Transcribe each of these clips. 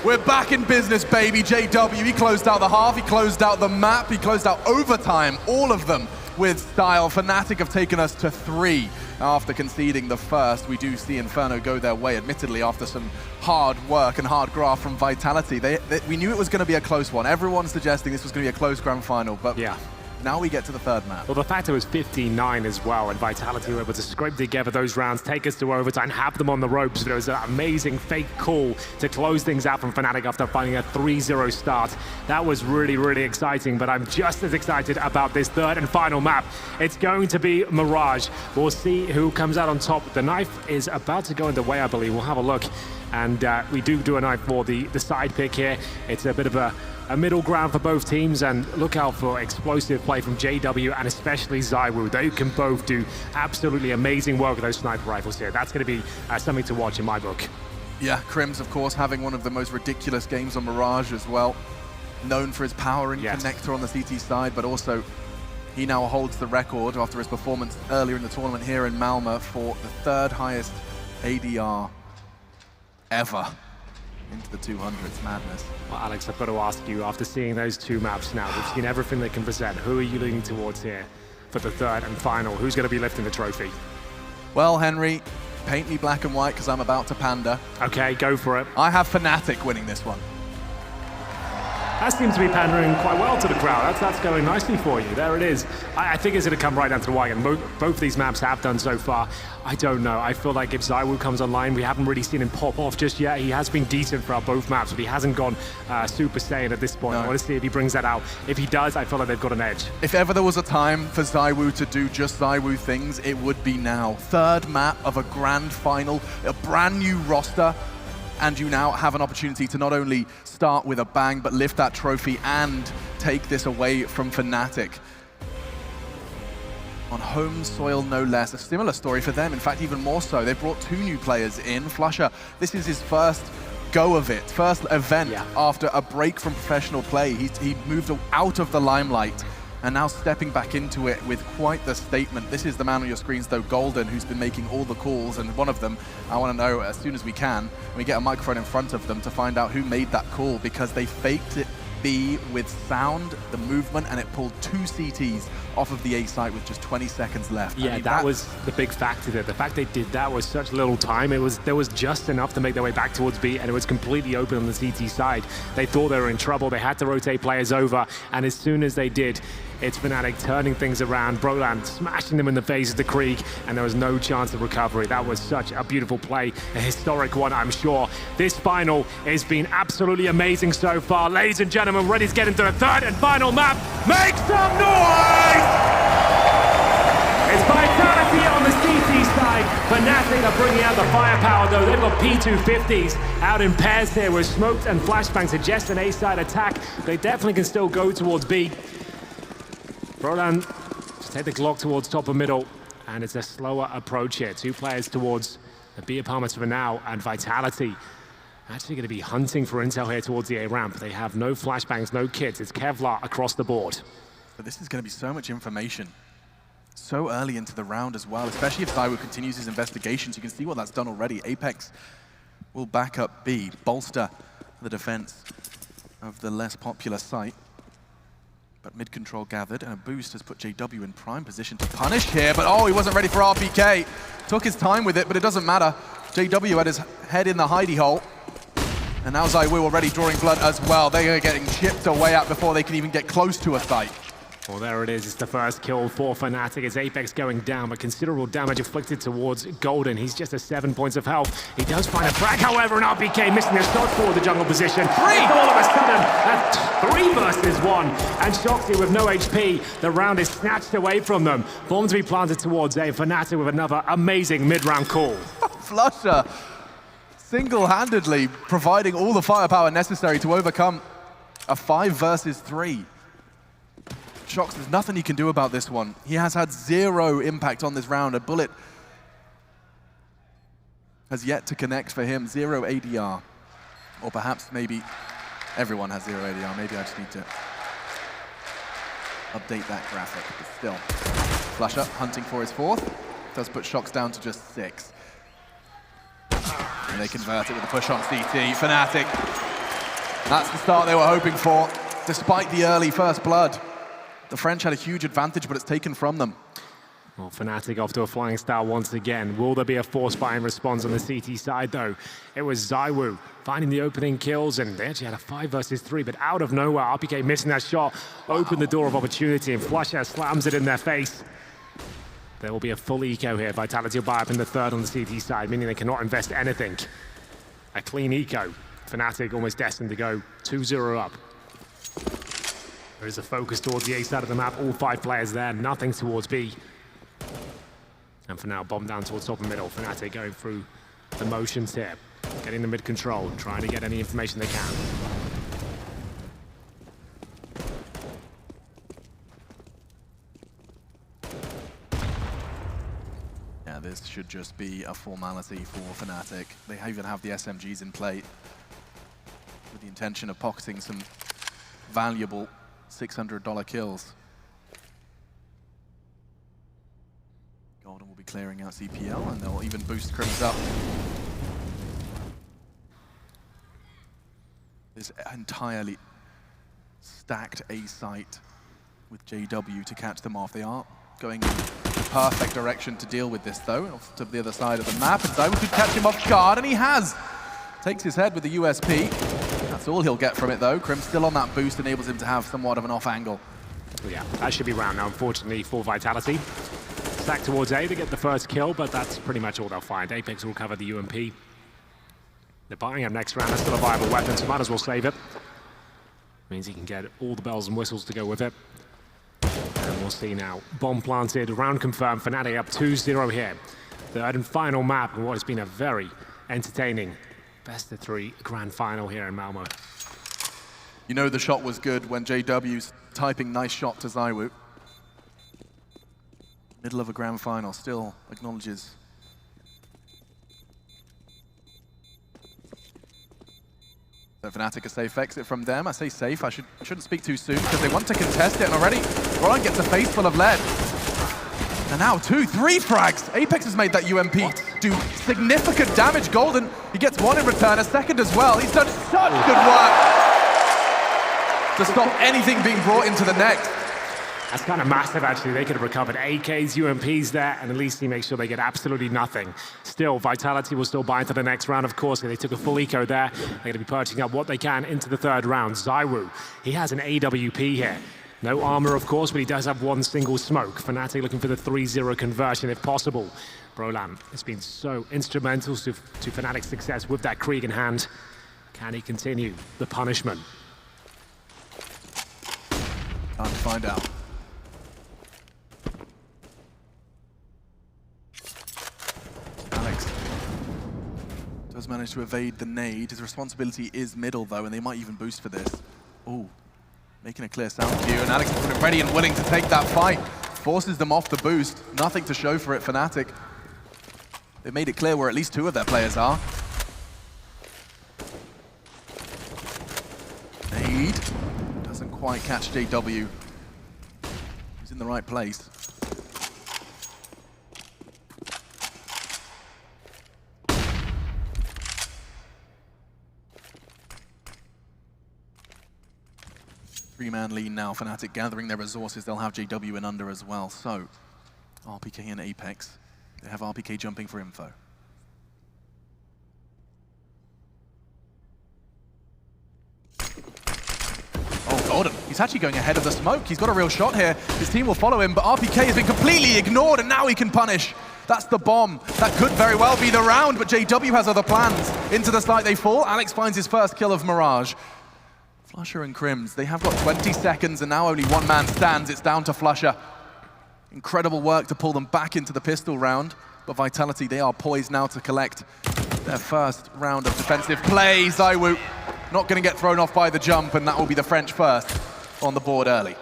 We're back in business, baby. JW, he closed out the half, he closed out the map, he closed out overtime, all of them with style. Fnatic have taken us to 3 after conceding the first. We do see Inferno go their way, admittedly, after some hard work and hard graft from Vitality. We knew it was going to be a close one. Everyone's suggesting this was going to be a close grand final, but yeah. Now we get to the third map. Well, the fact it was 15-9 as well, and Vitality were able to scrape together those rounds, take us to overtime, have them on the ropes. But it was an amazing fake call to close things out from Fnatic after finding a 3-0 start. That was really, really exciting, but I'm just as excited about this third and final map. It's going to be Mirage. We'll see who comes out on top. The knife is about to go in the way, I believe. We'll have a look. And we do a knife for the side pick here. It's a bit of a middle ground for both teams, and look out for explosive play from JW and especially ZywOo. They can both do absolutely amazing work with those sniper rifles here. That's going to be something to watch in my book. Yeah, Crims, of course, having one of the most ridiculous games on Mirage as well. Known for his power and connector on the CT side, but also he now holds the record after his performance earlier in the tournament here in Malmö for the 3rd highest ADR ever into the 200s. Madness. Well, Alex, I've got to ask you, after seeing those 2 maps now, we've seen everything they can present. Who are you leaning towards here for the third and final? Who's going to be lifting the trophy? Well, Henry, paint me black and white because I'm about to pander. Okay, go for it. I have Fnatic winning this one. That seems to be pandering quite well to the crowd. That's going nicely for you. There it is. I think it's going to come right down to the wire. Both these maps have done so far. I don't know. I feel like if ZywOo comes online, we haven't really seen him pop off just yet. He has been decent throughout both maps, but he hasn't gone Super Saiyan at this point. No. I want to see if he brings that out. If he does, I feel like they've got an edge. If ever there was a time for ZywOo to do just ZywOo things, it would be now. 3rd map of a grand final, a brand new roster, and you now have an opportunity to not only start with a bang, but lift that trophy and take this away from Fnatic. On home soil, no less. A similar story for them, in fact, even more so. They brought 2 new players in. Flusha, this is his first go of it, first event after a break from professional play. He moved out of the limelight and now stepping back into it with quite the statement. This is the man on your screens, though, Golden, who's been making all the calls, and one of them, I want to know as soon as we can, we get a microphone in front of them to find out who made that call, because they faked it B with sound, the movement, and it pulled 2 CTs off of the A site with just 20 seconds left. Yeah, I mean, that was the big factor there. The fact they did that was such little time. There was just enough to make their way back towards B, and it was completely open on the CT side. They thought they were in trouble. They had to rotate players over, and as soon as they did, it's Fnatic turning things around, Broland smashing them in the face of the Krieg, and there was no chance of recovery. That was such a beautiful play, a historic one, I'm sure. This final has been absolutely amazing so far. Ladies and gentlemen, ready to get into the third and final map. Make some noise! It's Vitality on the CT side. Fnatic are bringing out the firepower, though. They've got P250s out in pairs here with smokes and flashbangs suggest an A-side attack. They definitely can still go towards B. Broland just take the Glock towards top of middle, and it's a slower approach here. 2 players towards the B apartments for now, and Vitality actually going to be hunting for intel here towards the A ramp. They have no flashbangs, no kits. It's Kevlar across the board. But this is going to be so much information so early into the round as well, especially if ZywOo continues his investigations. You can see what that's done already. Apex will back up B, bolster the defense of the less popular site. But mid-control gathered, and a boost has put JW in prime position to punish here, but oh, he wasn't ready for RPK. Took his time with it, but it doesn't matter. JW had his head in the hidey hole, and now ZywOo already drawing blood as well. They are getting chipped away at before they can even get close to a site. Well, there it is. It's the first kill for Fnatic. It's Apex going down, but considerable damage inflicted towards Golden. He's just at 7 points of health. He does find a frag, however, and RPK missing their shot toward the jungle position. 3! All of a sudden, that's 3 versus 1. And Shoxy with no HP. The round is snatched away from them. Bomb to be planted towards A. Fnatic with another amazing mid-round call. Flusha single-handedly providing all the firepower necessary to overcome a 5 versus 3. Shox, there's nothing he can do about this one. He has had 0 impact on this round. A bullet has yet to connect for him. 0 ADR. Or perhaps maybe everyone has 0 ADR. Maybe I just need to update that graphic, but still. Flusha hunting for his 4th. Does put Shox down to just 6. And they convert it with a push on CT. Fnatic That's the start they were hoping for, despite the early first blood. The French had a huge advantage, but it's taken from them. Well, Fnatic off to a flying start once again. Will there be a force buy in response on the CT side, though? It was ZywOo finding the opening kills, and they actually had a 5 versus 3, but out of nowhere, RPK missing that shot, opened the door of opportunity, and flusha slams it in their face. There will be a full eco here. Vitality will buy up in the third on the CT side, meaning they cannot invest anything. A clean eco. Fnatic almost destined to go 2-0 up. There is a focus towards the A side of the map. All 5 players there, nothing towards B. And for now, bomb down towards top and middle. Fnatic going through the motions here. Getting the mid control, trying to get any information they can. Yeah, this should just be a formality for Fnatic. They even have the SMGs in play with the intention of pocketing some valuable $600 kills. Golden will be clearing out CPL, and they'll even boost Crims up. This entirely stacked A site with JW to catch them off. They are going in the perfect direction to deal with this, though. Off to the other side of the map, and ZywOo could catch him off guard, and he has! Takes his head with the USP. That's all he'll get from it, though. Crims still on that boost, enables him to have somewhat of an off angle. Yeah, that should be round now, unfortunately, for Vitality. Stack towards A to get the first kill, but that's pretty much all they'll find. Apex will cover the UMP. They're buying up next round. That's still a viable weapon, so might as well save it. Means he can get all the bells and whistles to go with it. And we'll see now. Bomb planted, round confirmed. Fnatic up 2-0 here. Third and final map in what has been a very entertaining best-of-3 grand final here in Malmö. You know the shot was good when JW's typing nice shot to ZywOo. Middle of a grand final, still acknowledges. So Fnatic a safe exit from them. I say safe, I shouldn't speak too soon because they want to contest it, and already Roland gets a face full of lead. And now 2, 3 frags. Apex has made that UMP do significant damage. Golden, he gets 1 in return, a second as well. He's done such good work to stop anything being brought into the next. That's kind of massive, actually. They could have recovered AKs, UMPs there, and at least he makes sure they get absolutely nothing. Still, Vitality will still buy into the next round, of course. They took a full eco there. They're going to be purchasing up what they can into the third round. ZywOo, he has an AWP here. No armor, of course, but he does have 1 single smoke. Fnatic looking for the 3-0 conversion, if possible. Brolan has been so instrumental to Fnatic's success with that Krieg in hand. Can he continue the punishment? Time to find out. Alex does manage to evade the nade. His responsibility is middle, though, and they might even boost for this. Ooh, making a clear sound view, and Alex is ready and willing to take that fight. Forces them off the boost. Nothing to show for it, Fnatic. They've made it clear where at least 2 of their players are. Nade doesn't quite catch JW. He's in the right place. Three-man lead now, Fnatic gathering their resources. They'll have JW and under as well. So, RPK and Apex. They have RPK jumping for info. Oh, Golden. He's actually going ahead of the smoke. He's got a real shot here. His team will follow him, but RPK has been completely ignored, and now he can punish. That's the bomb. That could very well be the round, but JW has other plans. Into the site they fall. Alex finds his first kill of Mirage. flusha and Crims, they have got 20 seconds and now only 1 man stands. It's down to flusha. Incredible work to pull them back into the pistol round. But Vitality, they are poised now to collect their first round of defensive play. ZywOo not going to get thrown off by the jump, and that will be the French first on the board early.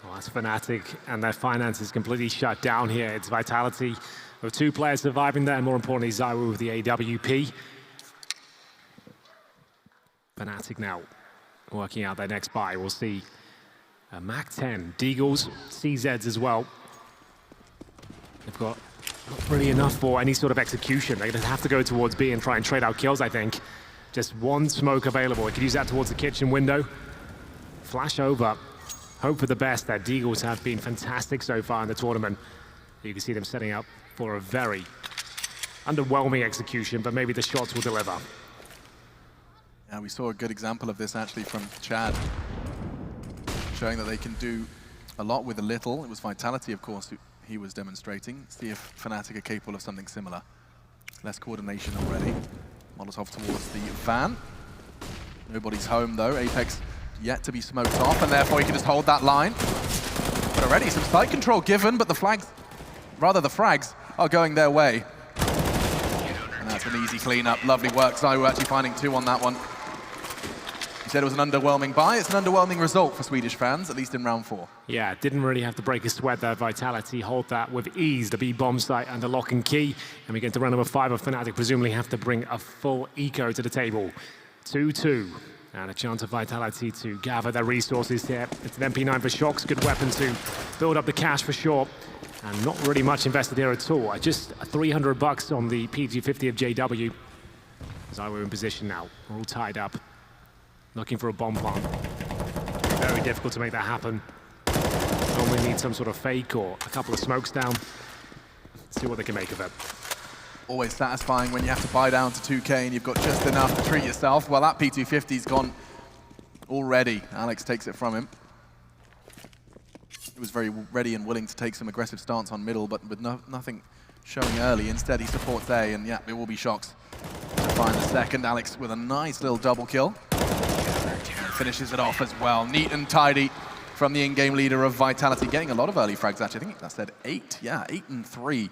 Well, that's Fnatic, and their finances completely shut down here. It's Vitality with 2 players surviving there, and more importantly, ZywOo with the AWP. Fnatic now working out their next buy. We'll see a MAC-10, Deagles, CZs as well. They've got not really enough for any sort of execution. They're going to have to go towards B and try and trade out kills, I think. Just one smoke available. He could use that towards the kitchen window. Flash over. Hope for the best. Their Deagles have been fantastic so far in the tournament. You can see them setting up for a very underwhelming execution, but maybe the shots will deliver. Yeah, we saw a good example of this actually from Chad, showing that they can do a lot with a little. It was Vitality, of course, he was demonstrating. See if Fnatic are capable of something similar. Less coordination already. Molotov towards the van. Nobody's home though. Apex yet to be smoked off, and therefore he can just hold that line. But already some site control given, but the frags are going their way. And that's an easy cleanup. Lovely work. Zaiwu actually finding 2 on that one. You said it was an underwhelming buy. It's an underwhelming result for Swedish fans, at least in round 4. Yeah, didn't really have to break a sweat there. Vitality hold that with ease. The B bomb site under lock and key. And we get to round number 5 of Fnatic presumably have to bring a full eco to the table. 2-2. And a chance of Vitality to gather their resources here. It's an MP9 for Shox, good weapon to build up the cash for sure. And not really much invested here at all. Just $300 on the PG50 of JW. Zaiwu in position now. We're all tied up. Looking for a bomb plant. Very difficult to make that happen. Normally need some sort of fake or a couple of smokes down. See what they can make of it. Always satisfying when you have to buy down to 2K and you've got just enough to treat yourself. Well, that P250's gone already. Alex takes it from him. He was very ready and willing to take some aggressive stance on middle, but with nothing showing early. Instead, he supports A, and yeah, it will be Shox to find the second. Alex with a nice little double kill. And finishes it off as well. Neat and tidy from the in-game leader of Vitality. Getting a lot of early frags, actually. I think that said 8. Yeah, 8 and 3.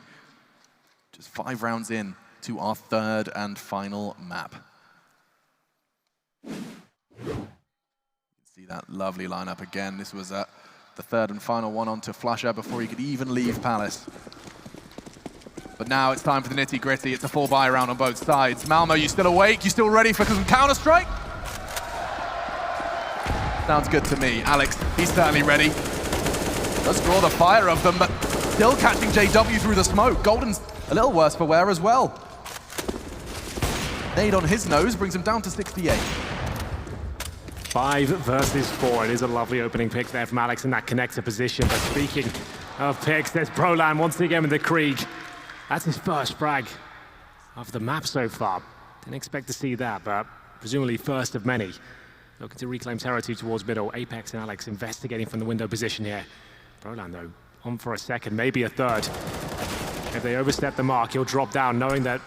Just 5 rounds in to our 3rd and final map. You can see that lovely lineup again. This was the 3rd and final one onto Flusher before he could even leave Palace. But now it's time for the nitty-gritty. It's a full buy round on both sides. Malmö, you still awake? You still ready for some Counter-Strike? Sounds good to me. Alex, he's certainly ready. Does draw the fire of them, but still catching JW through the smoke. Golden's a little worse for wear as well. Nade on his nose brings him down to 68. 5 versus 4. It is a lovely opening pick there from Alex in that connector position. But speaking of picks, there's Brolan once again with the Krieg. That's his first frag of the map so far. Didn't expect to see that, but presumably first of many. Looking to reclaim territory towards middle. Apex and Alex investigating from the window position here. Brolan, though, on for a second, maybe a third. If they overstep the mark, he'll drop down, knowing that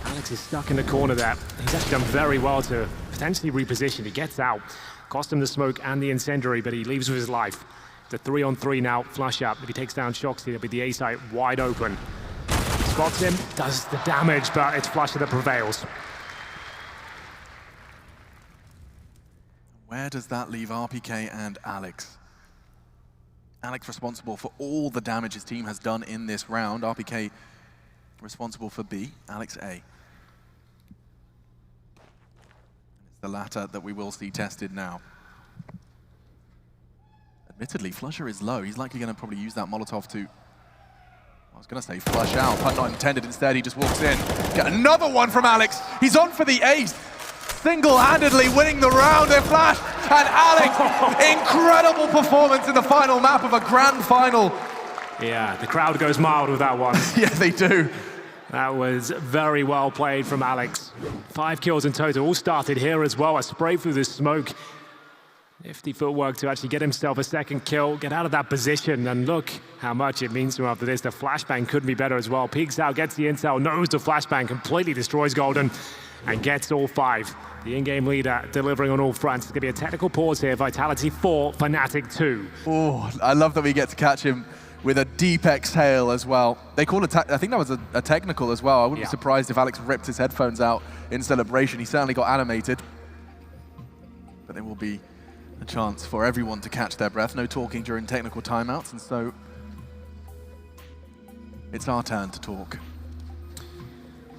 Alex is stuck in the corner there. He's actually done very well to potentially reposition. He gets out, cost him the smoke and the incendiary, but he leaves with his life. It's a 3-on-3 now, flush up. If he takes down Shox, it'll be the A site wide open. Spots him, does the damage, but it's Flusher that prevails. Where does that leave RPK and Alex? Alex responsible for all the damage his team has done in this round. RPK responsible for B, Alex A. It's the latter that we will see tested now. Admittedly, Flusher is low. He's likely going to probably use that Molotov to, I was going to say flush out, pun not intended. Instead, he just walks in. Get another one from Alex. He's on for the ace. Single-handedly winning the round. They're flashed. And Alex, incredible performance in the final map of a grand final. Yeah, the crowd goes mild with that one. Yeah, they do. That was very well played from Alex. 5 kills in total, all started here as well. A spray through the smoke. Nifty footwork to actually get himself a second kill, get out of that position, and look how much it means to him after this. The flashbang couldn't be better as well. Peeks out, gets the intel, knows the flashbang, completely destroys Golden, and gets all 5. The in-game leader delivering on all fronts. It's going to be a technical pause here. Vitality 4, Fnatic 2. Oh, I love that we get to catch him with a deep exhale as well. They call it, I think that was a technical as well. I wouldn't be surprised if Alex ripped his headphones out in celebration. He certainly got animated. But there will be a chance for everyone to catch their breath. No talking during technical timeouts, and so it's our turn to talk.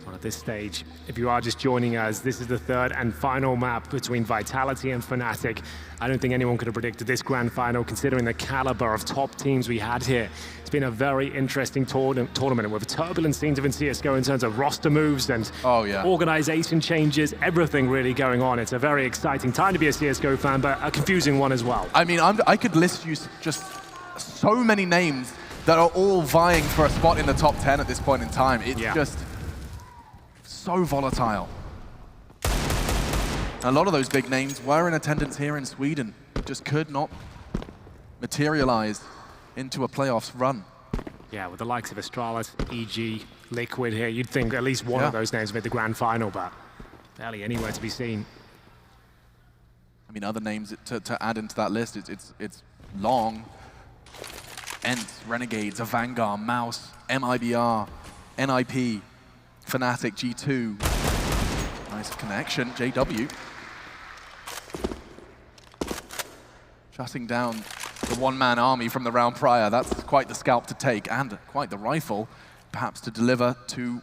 Well, at this stage, if you are just joining us, this is the third and final map between Vitality and Fnatic. I don't think anyone could have predicted this grand final, considering the caliber of top teams we had here. It's been a very interesting tournament with turbulent scenes in CSGO in terms of roster moves and organization changes, everything really going on. It's a very exciting time to be a CSGO fan, but a confusing one as well. I mean, I could list you just so many names that are all vying for a spot in the top 10 at this point in time. It's just so volatile. A lot of those big names were in attendance here in Sweden, just could not materialize into a playoffs run. Yeah, with the likes of Astralis, EG, Liquid here, you'd think at least one of those names made the grand final, but barely anywhere to be seen. I mean, other names to add into that list, it's long. ENT, Renegades, Vanguard, Mouse, MIBR, NIP, Fnatic, G2. Nice connection, JW. Shutting down the one-man army from the round prior. That's quite the scalp to take, and quite the rifle, perhaps to deliver to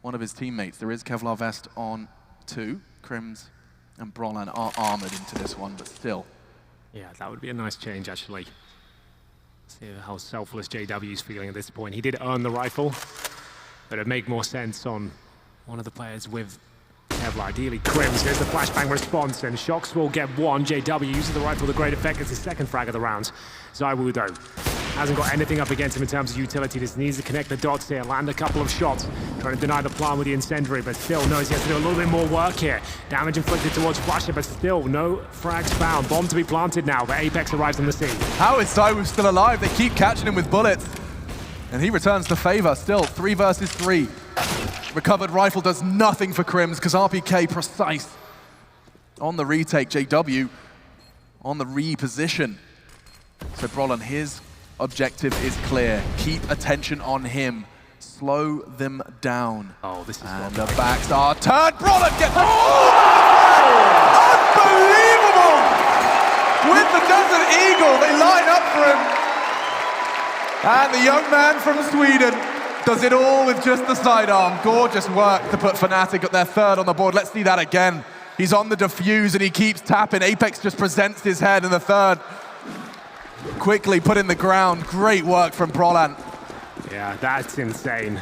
one of his teammates. There is Kevlar Vest on 2. Crims and Brolan are armored into this one, but still. Yeah, that would be a nice change, actually. See how selfless JW's feeling at this point. He did earn the rifle, but it'd make more sense on one of the players with Kevlar, ideally Crims. There's the flashbang response, and Shox will get one. JW uses the rifle with great effect. It's his second frag of the round. ZywOo, though, hasn't got anything up against him in terms of utility. Just needs to connect the dots here, land a couple of shots, trying to deny the plan with the incendiary, but still knows he has to do a little bit more work here. Damage inflicted towards Flasher, but still no frags found. Bomb to be planted now, but Apex arrives on the scene. How is ZywOo still alive? They keep catching him with bullets. And he returns to favor, still 3 versus 3. Recovered rifle does nothing for Crims, because RPK precise on the retake. JW on the reposition. So Brolan, his objective is clear. Keep attention on him. Slow them down. Oh, this is and the backs are turned. Brolan gets... Unbelievable! With the Desert Eagle, they line up for him. And the young man from Sweden does it all with just the sidearm. Gorgeous work to put Fnatic at their third on the board. Let's see that again. He's on the defuse and he keeps tapping. Apex just presents his head in the third. Quickly put in the ground. Great work from Brolan. Yeah, that's insane.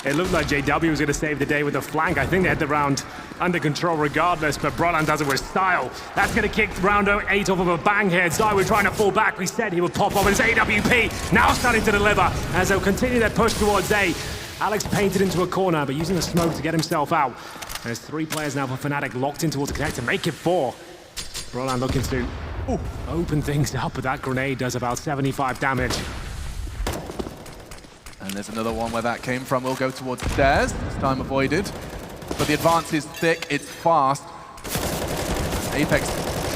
It looked like JW was going to save the day with a flank. I think they had the round under control regardless, but Brolan does it with style. That's going to kick round 8 off of a bang here. ZywOo trying to fall back. We said he would pop off his AWP. Now starting to deliver as they'll continue their push towards A. Alex painted into a corner, but using the smoke to get himself out. There's 3 players now for Fnatic locked in towards the connect to make it 4. Brolan looking to open things up, but that grenade does about 75 damage. And there's another one where that came from. We'll go towards the stairs. This time avoided. But the advance is thick, it's fast. Apex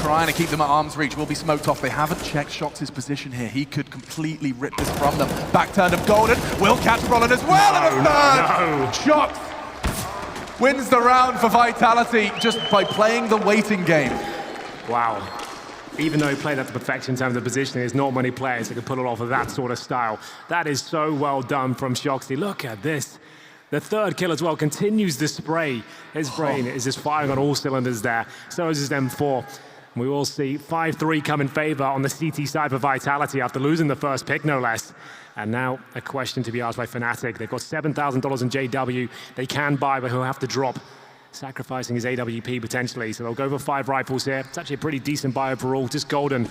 trying to keep them at arm's reach. Will be smoked off. They haven't checked Shox's position here. He could completely rip this from them. Back turn of Golden. Will catch Brolan as well. And a third. Shox wins the round for Vitality just by playing the waiting game. Wow. Even though he played that to perfection in terms of positioning, there's not many players that can pull it off of that sort of style. That is so well done from Shoxy. Look at this. The third kill as well continues the spray. His brain is just firing on all cylinders there. So is his M4. We will see 5-3 come in favor on the CT side for Vitality after losing the first pick, no less. And now a question to be asked by Fnatic. They've got $7,000 in JW. They can buy, but he'll have to drop, sacrificing his AWP potentially. So they'll go for 5 rifles here. It's actually a pretty decent buy overall. Just Golden,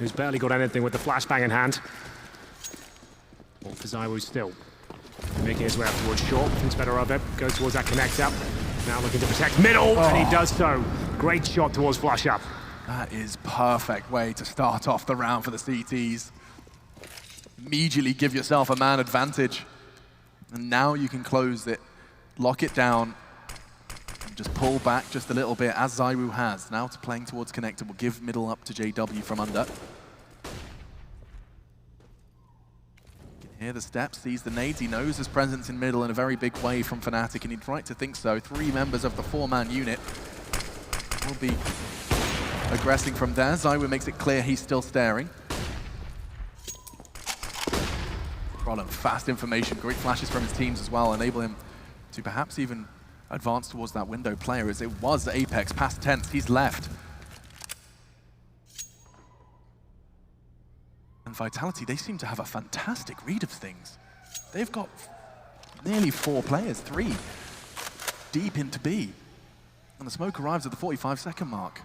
who's barely got anything with the flashbang in hand. All for ZywOo still. Making his way up towards short, thinks better of it. Goes towards that connect up. Now looking to protect middle, and he does so. Great shot towards flush up. That is perfect way to start off the round for the CTs. Immediately give yourself a man advantage. And now you can close it, lock it down, and just pull back just a little bit, as ZywOo has. Now to playing towards connector, will give middle up to JW from under. Hear the steps, sees the nades, he knows his presence in middle in a very big way from Fnatic, and he'd right to think so. 3 members of the 4-man unit will be aggressing from there. ZywOo makes it clear he's still staring. Brolan, fast information, great flashes from his teams as well, enable him to perhaps even advance towards that window player, as it was Apex, past tense, he's left. And Vitality, they seem to have a fantastic read of things. They've got nearly 4 players, 3, deep into B. And the smoke arrives at the 45-second mark.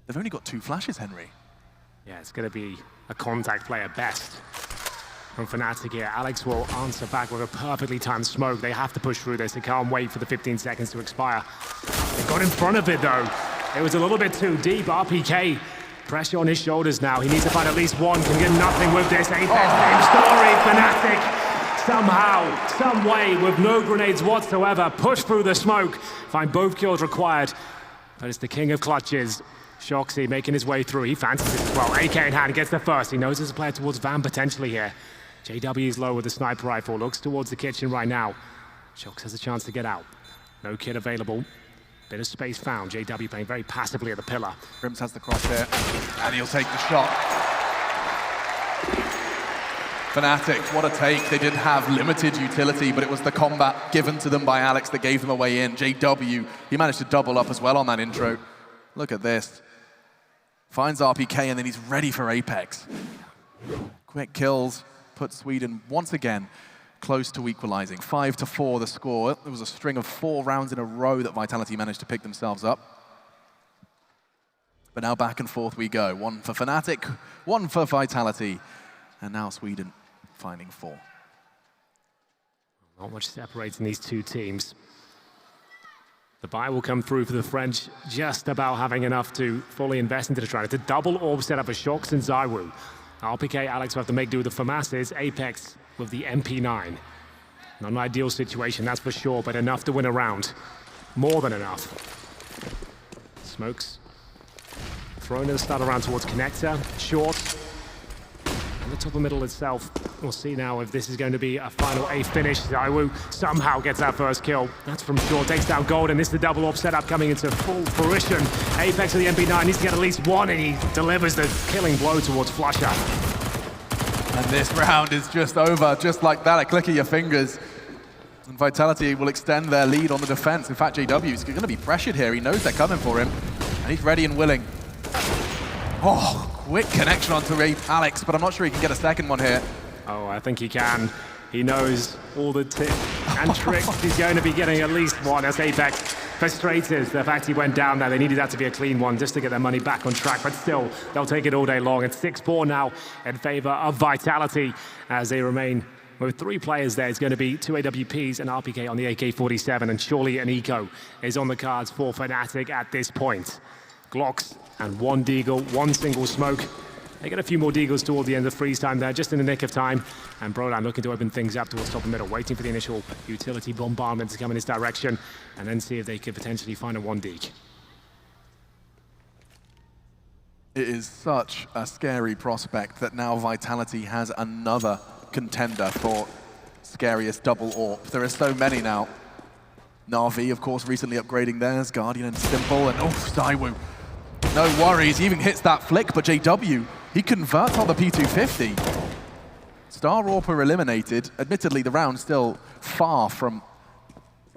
They've only got 2 flashes, Henry. Yeah, it's going to be a contact play at best from Fnatic here. Alex will answer back with a perfectly timed smoke. They have to push through this. They can't wait for the 15 seconds to expire. They got in front of it, though. It was a little bit too deep. RPK, pressure on his shoulders now. He needs to find at least one. Can get nothing with this. Apex, same story. Fnatic, somehow, some way, with no grenades whatsoever, push through the smoke, find both kills required. But it's the king of clutches. Shoxy making his way through. He fancies it as well. AK in hand, gets the first. He knows there's a player towards Van potentially here. JW is low with the sniper rifle. Looks towards the kitchen right now. Shox has a chance to get out. No kid available. Bit of space found. JW playing very passively at the pillar. Grims has the cross here, and he'll take the shot. Fnatic, what a take. They did have limited utility, but it was the combat given to them by Alex that gave them a way in. JW, he managed to double up as well on that intro. Look at this. Finds RPK, and then he's ready for Apex. Quick kills, put Sweden once again close to equalizing. 5-4 the score. It was a string of 4 rounds in a row that Vitality managed to pick themselves up. But now back and forth we go. 1 for Fnatic, 1 for Vitality. And now Sweden finding 4. Not much separating these two teams. The buy will come through for the French, just about having enough to fully invest into the try. It's a double orb set up for Shox and ZywOo. RPK, Alex will have to make do with the FAMASes. Apex with the MP9. Not an ideal situation, that's for sure, but enough to win a round. More than enough. Smokes. Thrown in the start around towards connector. Short. And the top of middle itself. We'll see now if this is going to be a final A finish. ZywOo somehow gets that first kill. That's from short, takes down Golden. This is the double orb setup coming into full fruition. Apex with the MP9 needs to get at least one, and he delivers the killing blow towards Flusher. And this round is just over, just like that, a click of your fingers. And Vitality will extend their lead on the defense. In fact, JW is going to be pressured here. He knows they're coming for him, and he's ready and willing. Oh, quick connection onto Alex, but I'm not sure he can get a second one here. Oh, I think he can. He knows all the tips and tricks. He's going to be getting at least one. That's Apex frustrated. The fact he went down there, they needed that to be a clean one just to get their money back on track, but still, they'll take it all day long. It's 6-4 now in favor of Vitality as they remain with 3 players there. It's going to be 2 AWPs and RPK on the AK-47, and surely an eco is on the cards for Fnatic at this point. Glocks and 1 deagle, 1 single smoke. They get a few more deagles toward the end of freeze time there, just in the nick of time. And Brolan looking to open things up towards top and middle, waiting for the initial utility bombardment to come in his direction, and then see if they could potentially find a 1 deag. It is such a scary prospect that now Vitality has another contender for scariest double AWP. There are so many now. Na'Vi, of course, recently upgrading theirs, Guardian and Simple, and ZywOo. No worries, he even hits that flick, but JW, he converts on the P250. Star AWPer eliminated. Admittedly, the round still far from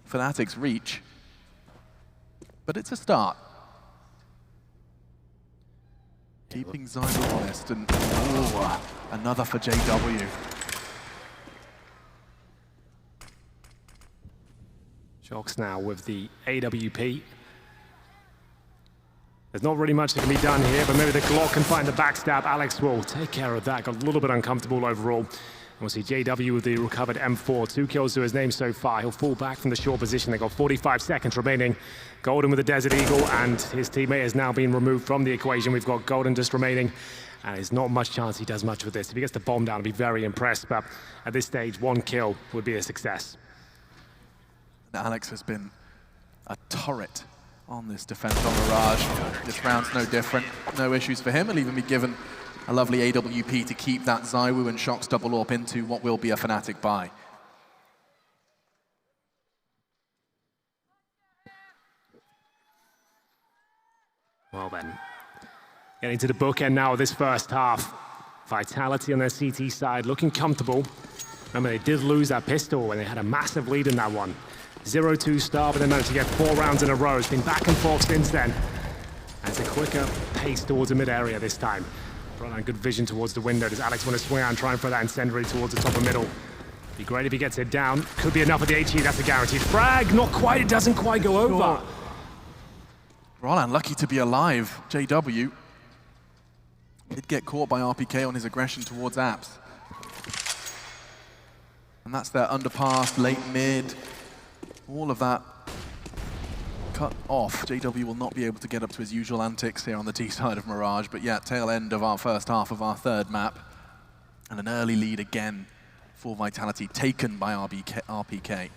Fnatic's reach, but it's a start. Keeping ZywOo honest, and another for JW. Shox now with the AWP. There's not really much that can be done here, but maybe the Glock can find the backstab. Alex will take care of that. Got a little bit uncomfortable overall. And we'll see JW with the recovered M4. 2 kills to his name so far. He'll fall back from the short position. They've got 45 seconds remaining. Golden with the Desert Eagle, and his teammate has now been removed from the equation. We've got Golden just remaining, and there's not much chance he does much with this. If he gets the bomb down, I'd be very impressed, but at this stage, 1 kill would be a success. Alex has been a turret on this defense on Mirage. This round's no different. No issues for him. He'll even be given a lovely AWP to keep that ZywOo and Shox double AWP into what will be a Fnatic buy. Well then, getting to the bookend now of this first half. Vitality on their CT side, looking comfortable. Remember, they did lose that pistol when they had a massive lead in that one. 0-2 start, but they managed to get 4 rounds in a row. It's been back and forth since then. And it's a quicker pace towards the mid area this time. Brought on good vision towards the window. Does Alex want to swing out and try and throw that incendiary towards the top of middle? Be great if he gets it down. Could be enough of the HE, that's a guaranteed frag. Not quite, it doesn't quite go over. Roland lucky to be alive. JW did get caught by RPK on his aggression towards Apps. And that's their underpass, late mid, all of that cut off. JW will not be able to get up to his usual antics here on the T side of Mirage, but yeah, tail end of our first half of our third map. And an early lead again for Vitality, taken by RPK.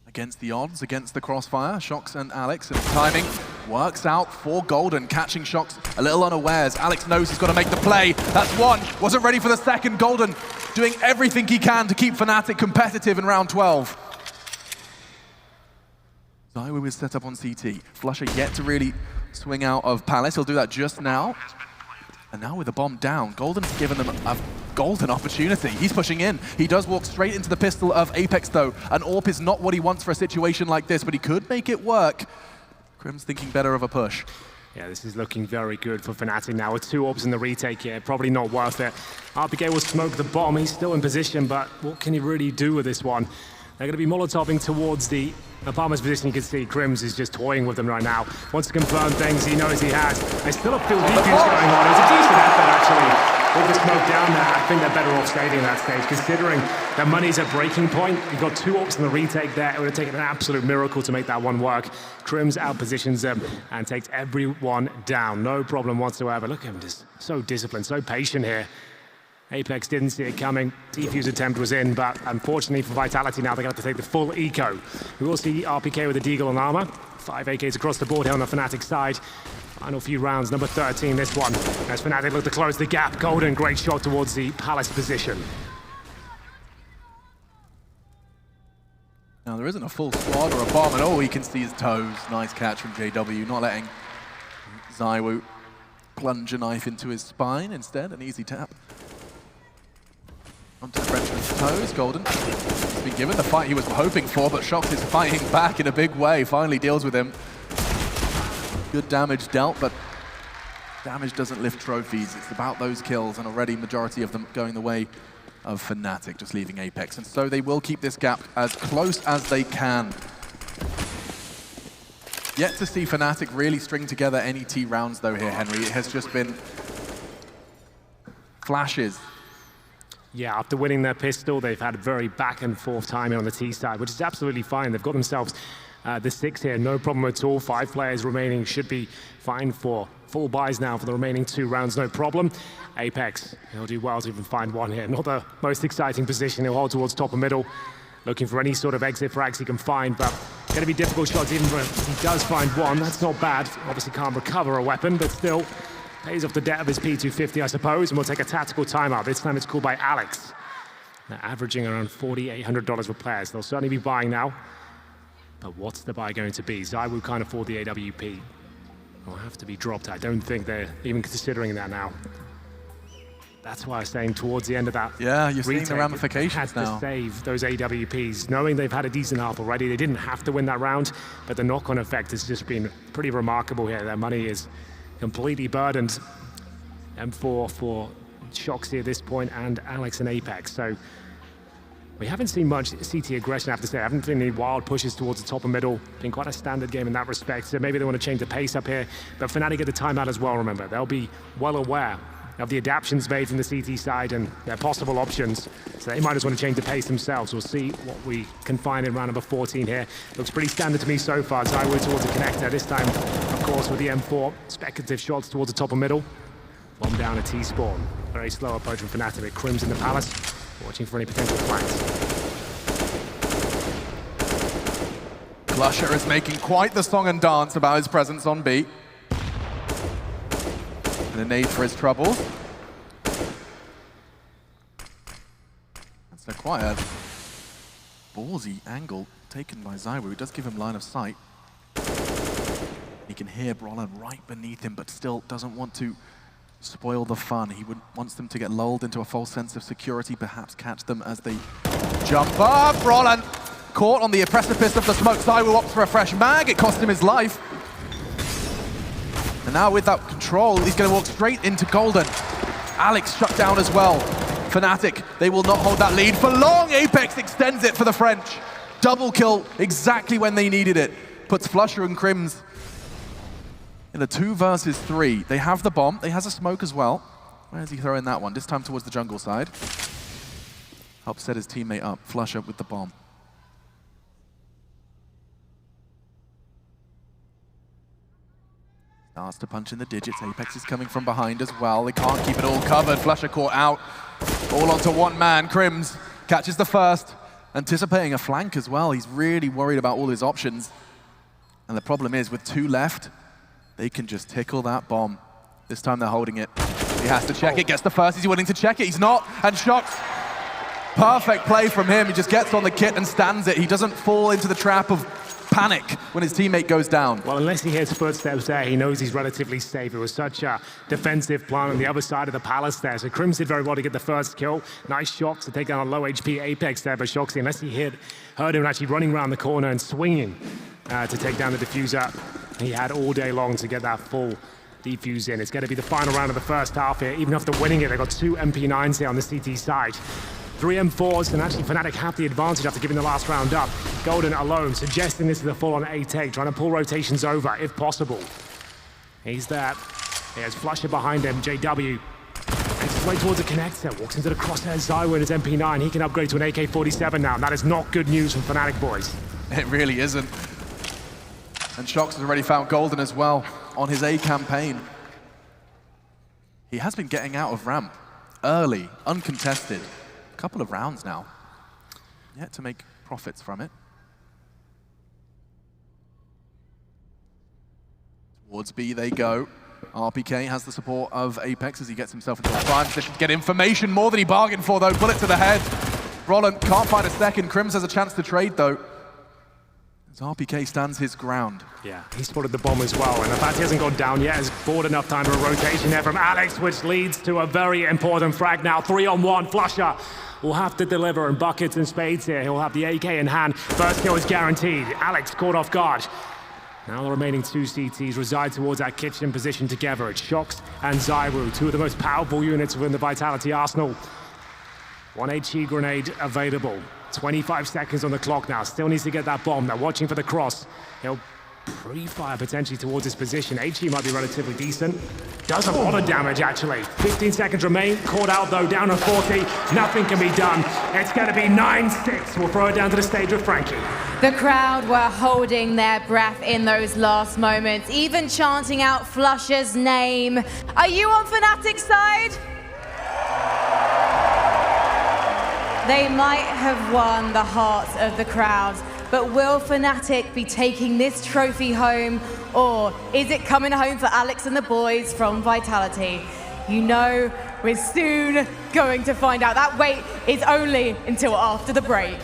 Against the odds, against the crossfire, Shox and Alex, and timing works out for Golden, catching Shox a little unawares. Alex knows he's got to make the play. That's one, wasn't ready for the second. Golden doing everything he can to keep Fnatic competitive in round 12. ZywOo is set up on CT. Flusher yet to really swing out of Palace. He'll do that just now. And now with the bomb down, Golden's given them a golden opportunity. He's pushing in. He does walk straight into the pistol of Apex though. An AWP is not what he wants for a situation like this, but he could make it work. Crim's thinking better of a push. Yeah, this is looking very good for Fnatic now. With 2 AWPs in the retake here, probably not worth it. RPK will smoke the bomb. He's still in position, but what can he really do with this one? They're going to be molotoving towards the Palmer's position. You can see Crims is just toying with them right now. Wants to confirm things he knows he has. There's still a field defense going on. It's a decent effort, actually. With the smoke down there, I think they're better off staying at that stage, considering their money's at breaking point. You've got 2 AWPs in the retake there. It would have taken an absolute miracle to make that one work. Crims out-positions them and takes everyone down. No problem whatsoever. Look at him, just so disciplined, so patient here. Apex didn't see it coming. Defuse attempt was in, but unfortunately for Vitality now, they're going to have to take the full eco. We will see RPK with a Deagle on armor. 5 AKs across the board here on the Fnatic side. Final few rounds, number 13, this one. As Fnatic look to close the gap. Golden, great shot towards the Palace position. Now there isn't a full squad or a bomb, and all we can see is toes. Nice catch from JW, not letting ZywOo plunge a knife into his spine. Instead, an easy tap. Onto the Frenchman's toes, Golden. He's been given the fight he was hoping for, but Shox is fighting back in a big way. Finally deals with him. Good damage dealt, but damage doesn't lift trophies. It's about those kills, and already majority of them going the way of Fnatic, just leaving Apex. And so they will keep this gap as close as they can. Yet to see Fnatic really string together any T rounds though here, Henry. It has just been flashes. Yeah, after winning their pistol, they've had a very back and forth timing on the T side, which is absolutely fine. They've got themselves the 6 here, no problem at all. 5 players remaining, should be fine for full buys now for the remaining 2 rounds, no problem. Apex, he'll do well to even find one here. Not the most exciting position. He'll hold towards top and middle, looking for any sort of exit frags he can find, but going to be difficult shots even if he does find one. That's not bad. Obviously can't recover a weapon, but still pays off the debt of his P250, I suppose, and we'll take a tactical timeout. This time it's called by Alex. They're averaging around $4,800 per player, so they'll certainly be buying now. But what's the buy going to be? ZywOo can't afford the AWP. Will have to be dropped. I don't think they're even considering that now. That's why I'm saying towards the end of that. Yeah, you're seeing the ramifications now. To save those AWPs, knowing they've had a decent half already. They didn't have to win that round, but the knock-on effect has just been pretty remarkable here. Their money is completely burdened. M4 for Shox here at this point, and Alex and Apex. So we haven't seen much CT aggression, I have to say. I haven't seen any wild pushes towards the top and middle. Been quite a standard game in that respect. So maybe they want to change the pace up here. But Fnatic get the timeout as well, remember. They'll be well aware of the adaptions made from the CT side and their possible options. So they might just want to change the pace themselves. We'll see what we can find in round number 14 here. Looks pretty standard to me so far. ZywOo towards the connector. This time, of course, with the M4. Speculative shots towards the top and middle. Bomb down a T-spawn. Very slow approach from Fnatic with Crims in the Palace. Watching for any potential flanks. Flusher is making quite the song and dance about his presence on B. And a nade for his troubles. That's quite a ballsy angle taken by ZywOo. It does give him line of sight. He can hear Brawler right beneath him, but still doesn't want to spoil the fun. He wants them to get lulled into a false sense of security, perhaps catch them as they jump up. Brawler caught on the precipice of the smoke. ZywOo opts for a fresh mag. It cost him his life. And now with that control, he's going to walk straight into Golden. Alex shut down as well. Fnatic, they will not hold that lead for long. Apex extends it for the French. Double kill exactly when they needed it. Puts Flusher and Crims in a 2 versus 3. They have the bomb. They has a smoke as well. Where is he throwing that one? This time towards the jungle side. Helps set his teammate up. Flusher with the bomb. Starts to punch in the digits. Apex is coming from behind as well. They can't keep it all covered. Flusher caught out. All onto one man. Crims catches the first. Anticipating a flank as well. He's really worried about all his options. And the problem is, with 2 left, they can just tickle that bomb. This time they're holding it. He has to check it. Gets the first. Is he willing to check it? He's not. And Shox. Perfect play from him. He just gets on the kit and stands it. He doesn't fall into the trap of panic when his teammate goes down. Well, unless he hears footsteps there, he knows he's relatively safe. It was such a defensive plan on the other side of the palace there. So Crims did very well to get the first kill. Nice shot to take down a low HP Apex there, but Shoxy, unless he heard him actually running around the corner and swinging to take down the diffuser, he had all day long to get that full defuse in. It's going to be the final round of the first half here. Even after winning it, they've got 2 MP9s here on the CT side. 3 M4s, and actually Fnatic have the advantage after giving the last round up. Golden alone, suggesting this is a full-on A-take, trying to pull rotations over, if possible. He's there. There's Flusher behind him, JW. Makes his way towards the connector, walks into the crosshair. ZywOo in his MP9. He can upgrade to an AK-47 now, and that is not good news from Fnatic, boys. It really isn't. And Shox has already found Golden as well on his A campaign. He has been getting out of ramp early, uncontested. Couple of rounds now, yet to make profits from it. Towards B they go. RPK has the support of Apex as he gets himself into a prime position to get information, more than he bargained for though. Bullet to the head. Roland can't find a second. Crims has a chance to trade though, as RPK stands his ground. Yeah, he spotted the bomb as well, and the fact he hasn't gone down yet has bought enough time for a rotation there from Alex, which leads to a very important frag now. 3-on-1, Flusher will have to deliver in buckets and spades here. He'll have the AK in hand. First kill is guaranteed. Alex caught off guard. Now the remaining 2 CTs reside towards that kitchen position together. It's Shox and ZywOo, 2 of the most powerful units within the Vitality arsenal. 1 HE grenade available. 25 seconds on the clock now. Still needs to get that bomb. They're watching for the cross. He'll pre-fire potentially towards his position. HE might be relatively decent. Does a lot of damage, actually. 15 seconds remain. Caught out, though, down to 40. Nothing can be done. It's going to be 9-6. We'll throw it down to the stage with Frankie. The crowd were holding their breath in those last moments, even chanting out Flusher's name. Are you on Fnatic's side? They might have won the hearts of the crowd, but will Fnatic be taking this trophy home, or is it coming home for Alex and the boys from Vitality? You know, we're soon going to find out. That wait is only until after the break.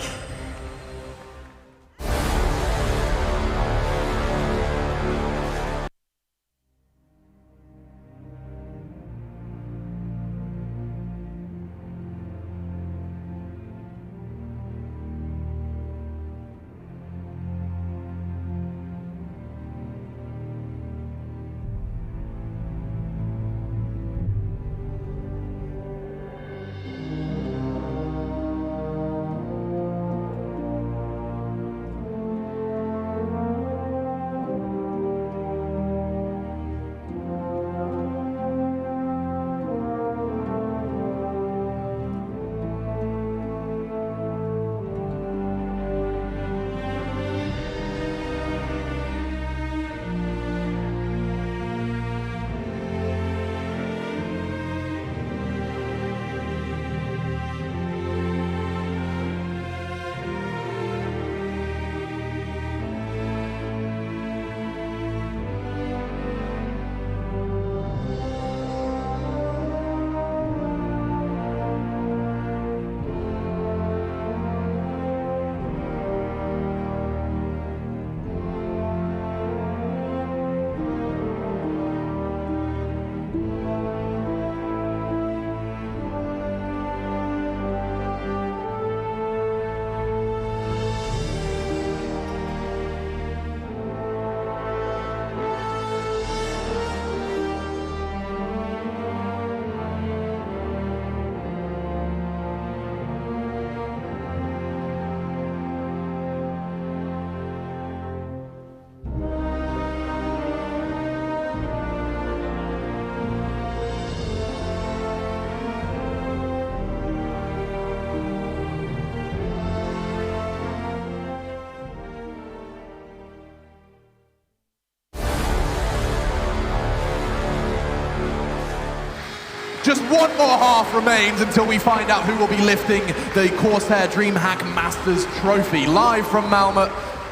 Just one more half remains until we find out who will be lifting the CORSAIR DreamHack Masters Trophy. Live from Malmö,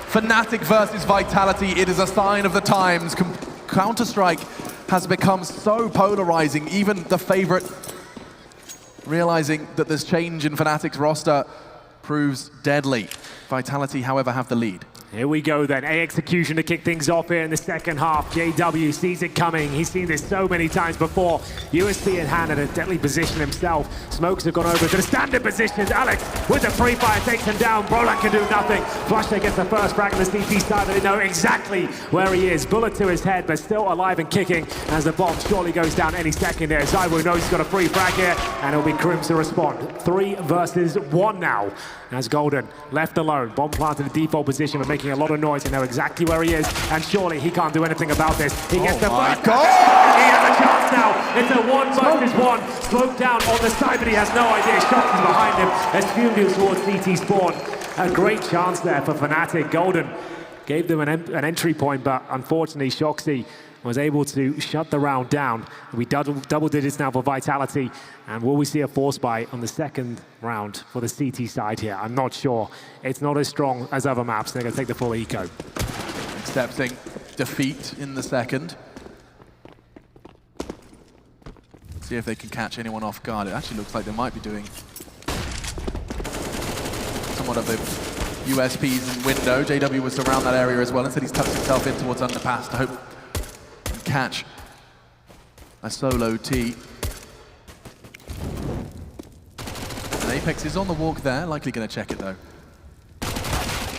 Fnatic versus Vitality. It is a sign of the times. Counter-Strike has become so polarizing, even the favorite realizing that this change in Fnatic's roster proves deadly. Vitality, however, have the lead. Here we go then, A execution to kick things off here in the second half. JW sees it coming. He's seen this so many times before. USP in hand in a deadly position himself. Smokes have gone over to the standard positions. Alex with the free fire takes him down. Brolan can do nothing. Flusher gets the first frag on the CT side, but they know exactly where he is. Bullet to his head, but still alive and kicking as the bomb surely goes down any second there. ZywOo knows he's got a free frag here, and it'll be Crims to respond. 3 versus 1 now. As Golden left alone, bomb planted in the default position, but making a lot of noise. They know exactly where he is, and surely he can't do anything about this. He gets the first. He has a chance now. It's a 1 versus 1. Smoke down on the side, but he has no idea. Shox is behind him as Fume towards CT spawn. A great chance there for Fnatic. Golden gave them an entry point, but unfortunately, Shoxy was able to shut the round down. We double digits now for Vitality, and will we see a force buy on the second round for the CT side here? I'm not sure. It's not as strong as other maps. They're going to take the full eco. Accepting defeat in the second. See if they can catch anyone off guard. It actually looks like they might be doing somewhat of the USPs in window. JW was around that area as well. Instead, he's tucked himself in towards underpass to hope catch a solo T. And Apex is on the walk there, likely going to check it though.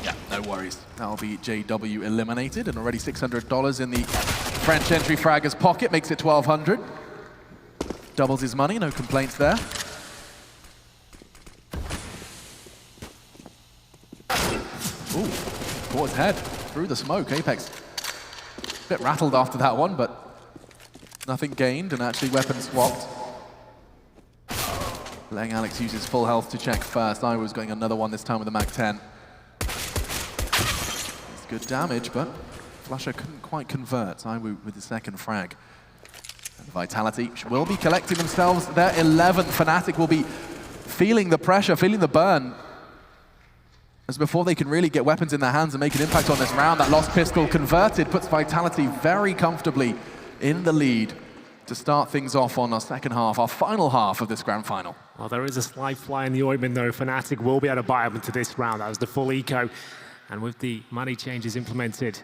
Yeah, no worries. That'll be JW eliminated, and already $600 in the French entry fragger's pocket, makes it 1,200. Doubles his money, no complaints there. Ooh, caught his head through the smoke. Apex bit rattled after that one, but nothing gained, and actually weapon swapped. Letting Alex use his full health to check first. I was going another one this time with the Mag 10. It's good damage, but Flusher couldn't quite convert. ZywOo with the second frag. And Vitality will be collecting themselves their 11th. Fnatic will be feeling the pressure, feeling the burn, as before they can really get weapons in their hands and make an impact on this round. That lost pistol converted puts Vitality very comfortably in the lead to start things off on our second half, our final half of this grand final. Well, there is a slight fly in the ointment though. Fnatic will be able to buy up into this round. That was the full eco. And with the money changes implemented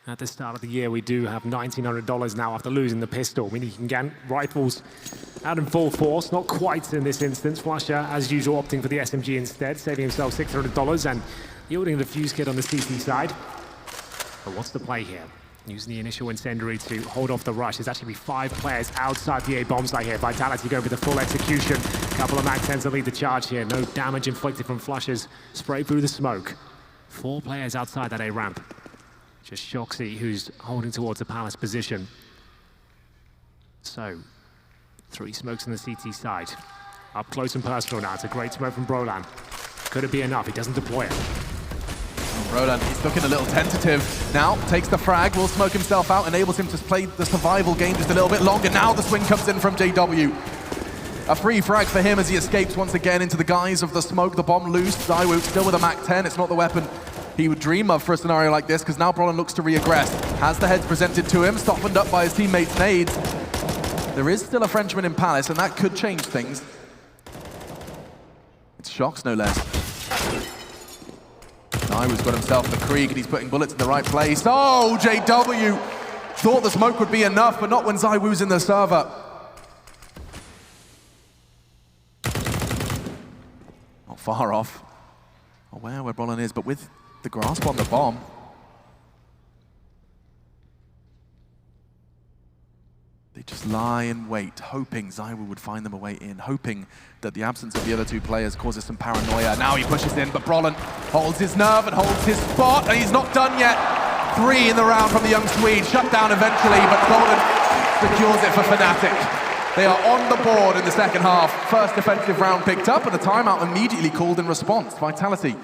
at the start of the year, we do have $1,900 now after losing the pistol. Meaning you can get rifles out in full force, not quite in this instance. Flusher, as usual, opting for the SMG instead, saving himself $600 and yielding the fuse kit on the CT side. But what's the play here? Using the initial incendiary to hold off the rush. There's actually 5 players outside the A bomb site here. Vitality going for the full execution. A couple of Mag 10s to lead the charge here. No damage inflicted from Flusher's spray through the smoke. 4 players outside that A ramp. Just Shoxy, who's holding towards the Palace position. So, 3 smokes on the CT side. Up close and personal now. It's a great smoke from Brolan. Could it be enough? He doesn't deploy it. Brolan, he's looking a little tentative. Now, takes the frag, will smoke himself out, enables him to play the survival game just a little bit longer. Now the swing comes in from JW. A free frag for him as he escapes once again into the guise of the smoke. The bomb loose. ZywOo still with a Mag 10. It's not the weapon he would dream of for a scenario like this, because now Brolan looks to re-aggress. Has the heads presented to him, softened up by his teammates' nades. There is still a Frenchman in Palace, and that could change things. It's Shox, no less. ZywOo's got himself the Krieg, and he's putting bullets in the right place. Oh, JW thought the smoke would be enough, but not when ZywOo's in the server. Not far off. Aware where Brolan is, but with the grasp on the bomb. They just lie in wait, hoping ZywOo would find them a way in, hoping that the absence of the other 2 players causes some paranoia. Now he pushes in, but Brolan holds his nerve and holds his spot, and he's not done yet. 3 in the round from the young Swede, shut down eventually, but Golden secures it for Fnatic. They are on the board in the second half. First defensive round picked up, and a timeout immediately called in response. Vitality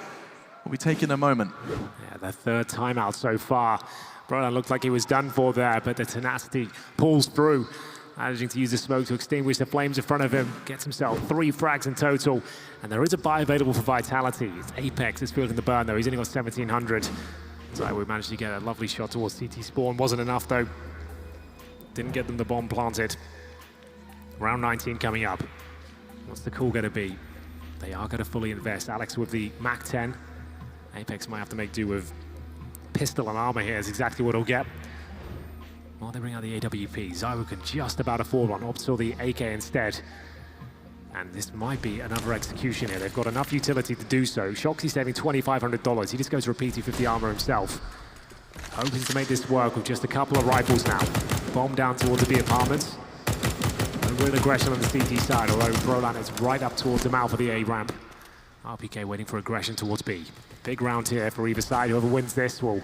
will be taking a moment. Yeah, the 3rd timeout so far. Brolan looked like he was done for there, but the tenacity pulls through. managing to use the smoke to extinguish the flames in front of him, gets himself 3 frags in total, and there is a buy available for Vitality. It's Apex is fielding the burn though, he's only got 1700. So we managed to get a lovely shot towards CT Spawn, wasn't enough though. Didn't get them the bomb planted. Round 19 coming up. What's the call gonna be? They are gonna fully invest. Alex with the Mac 10. Apex might have to make do with pistol and armor here is exactly what he'll get. While they bring out the AWP, ZywOo can just about afford one, opts for the AK instead. And this might be another execution here. They've got enough utility to do so. Shoxy saving $2,500. He just goes for a PT50 armor himself. Hoping to make this work with just a couple of rifles now. Bomb down towards the B apartments. And with aggression on the CT side, although Brolan is right up towards the mouth of the A ramp. RPK waiting for aggression towards B. Big round here for either side. Whoever wins this will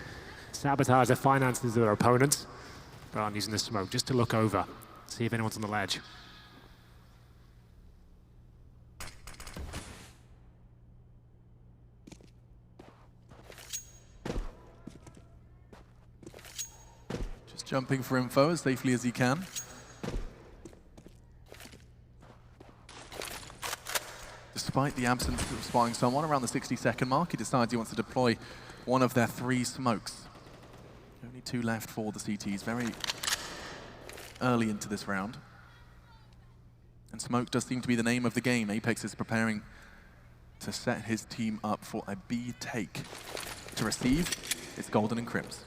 sabotage the finances of their opponents. Brolan using the smoke just to look over, see if anyone's on the ledge. Just jumping for info as safely as he can. Despite the absence of spotting someone around the 60-second mark, he decides he wants to deploy one of their 3 smokes. Only 2 left for the CTs, very early into this round. And smoke does seem to be the name of the game. Apex is preparing to set his team up for a B take. To receive, it's Golden and Crims.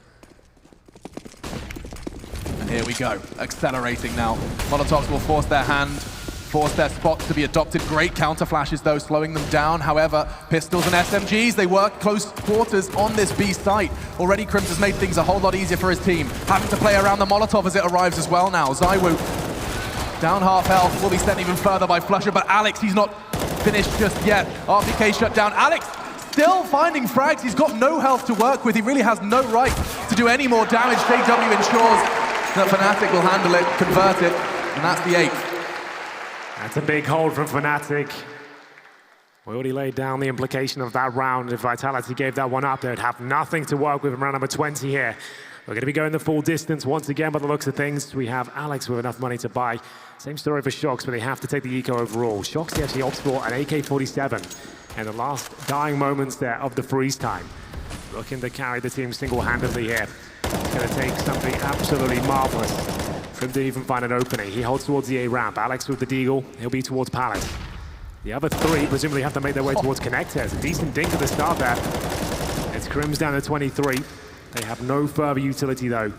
And here we go, accelerating now. Molotovs will force their hand, force their spots to be adopted. Great counter flashes though, slowing them down. However, pistols and SMGs, they work close quarters on this B site. Already Crims has made things a whole lot easier for his team. Having to play around the Molotov as it arrives as well now. ZywOo, down half health, will be sent even further by Flusher, but Alex, he's not finished just yet. RPK shut down. Alex still finding frags. He's got no health to work with. He really has no right to do any more damage. JW ensures that Fnatic will handle it, convert it, and that's the 8th. That's a big hold from Fnatic. We already laid down the implication of that round. If Vitality gave that one up, they'd have nothing to work with in round number 20 here. We're going to be going the full distance once again by the looks of things. We have Alex with enough money to buy. Same story for Shox, but they have to take the eco overall. Shox actually opts for an AK-47 in the last dying moments there of the freeze time. Looking to carry the team single-handedly here. It's going to take something absolutely marvelous for him to even find an opening. He holds towards the A ramp. Alex with the Deagle, he'll be towards Palace. The other 3 presumably have to make their way towards Connector. It's a decent dink at the start there. It's Crims down to 23. They have no further utility though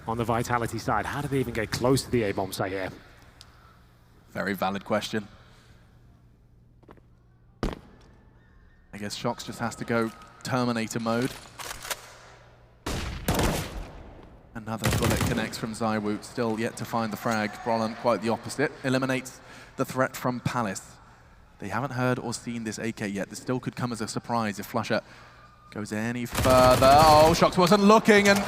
on the Vitality side. How did they even get close to the A bomb site here? Very valid question. I guess Shox just has to go Terminator mode. Another bullet connects from ZywOo, still yet to find the frag. Brolan quite the opposite, eliminates the threat from Palace. They haven't heard or seen this AK yet. This still could come as a surprise if Flusher goes any further. Oh, Shox wasn't looking and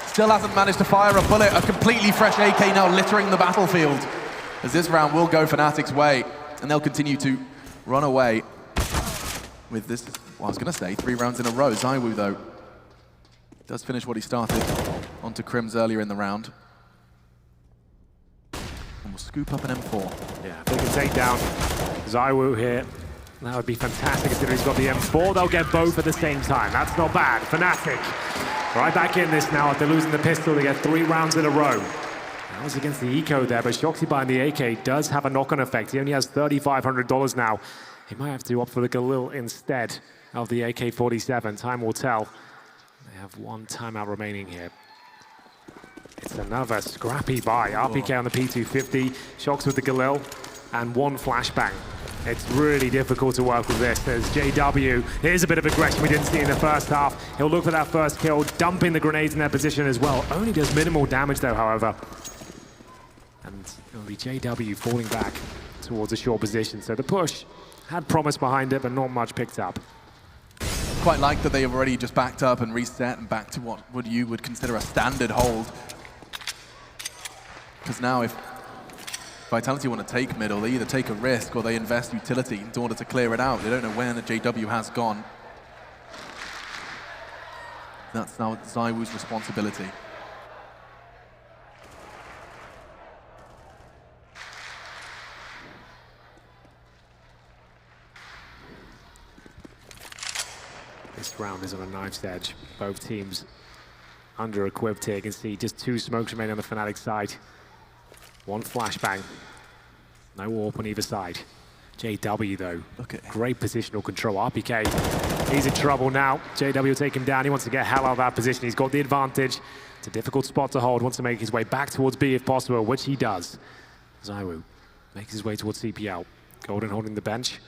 still hasn't managed to fire a bullet. A completely fresh AK now littering the battlefield. As this round will go Fnatic's way, and they'll continue to run away with this, well, I was going to say 3 rounds in a row. ZywOo, though, does finish what he started onto Crims earlier in the round. And we'll scoop up an M4. Yeah, if they can take down ZywOo here, that would be fantastic. Considering he's got the M4, they'll get both at the same time. That's not bad. Fnatic right back in this now. After losing the pistol, they get 3 rounds in a row. That was against the eco there, but Shoxy buying the AK does have a knock-on effect. He only has $3,500 now. He might have to opt for the Galil instead of the AK-47. Time will tell. They have 1 timeout remaining here. It's another scrappy buy. RPK on the P250, Shox with the Galil, and 1 flashbang. It's really difficult to work with this. There's JW. Here's a bit of aggression we didn't see in the first half. He'll look for that first kill, dumping the grenades in their position as well. Only does minimal damage though, however. And it'll be JW falling back towards a short position. So the push had promise behind it, but not much picked up. Quite like that they've already just backed up and reset and back to what you would consider a standard hold. Because now if Vitality want to take middle, they either take a risk or they invest utility in order to clear it out. They don't know when the JW has gone. That's now ZywOo's responsibility. This round is on a knife's edge. Both teams under-equipped here. You can see just 2 smokes remaining on the Fnatic side. 1 flashbang. No warp on either side. JW though, great positional control. RPK, he's in trouble now. JW will take him down. He wants to get hell out of that position. He's got the advantage. It's a difficult spot to hold. Wants to make his way back towards B if possible, which he does. Zywoo makes his way towards CPL. Golden holding the bench.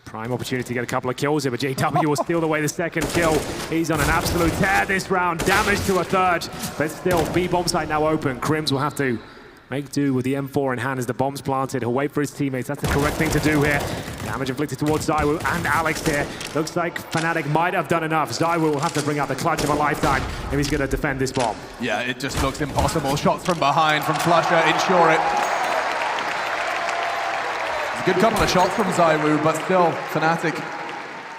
Prime opportunity to get a couple of kills here, but JW will steal away the second kill. He's on an absolute tear this round. Damage to a third, but still, B bomb site now open. Crims will have to make do with the M4 in hand as the bomb's planted. He'll wait for his teammates. That's the correct thing to do here. Damage inflicted towards Zywoo and Alex here. Looks like Fnatic might have done enough. Zywoo will have to bring out the clutch of a lifetime if he's going to defend this bomb. Yeah, it just looks impossible. Shots from behind from Flusher ensure it. It's a good couple of shots from Zywoo, but still, Fnatic,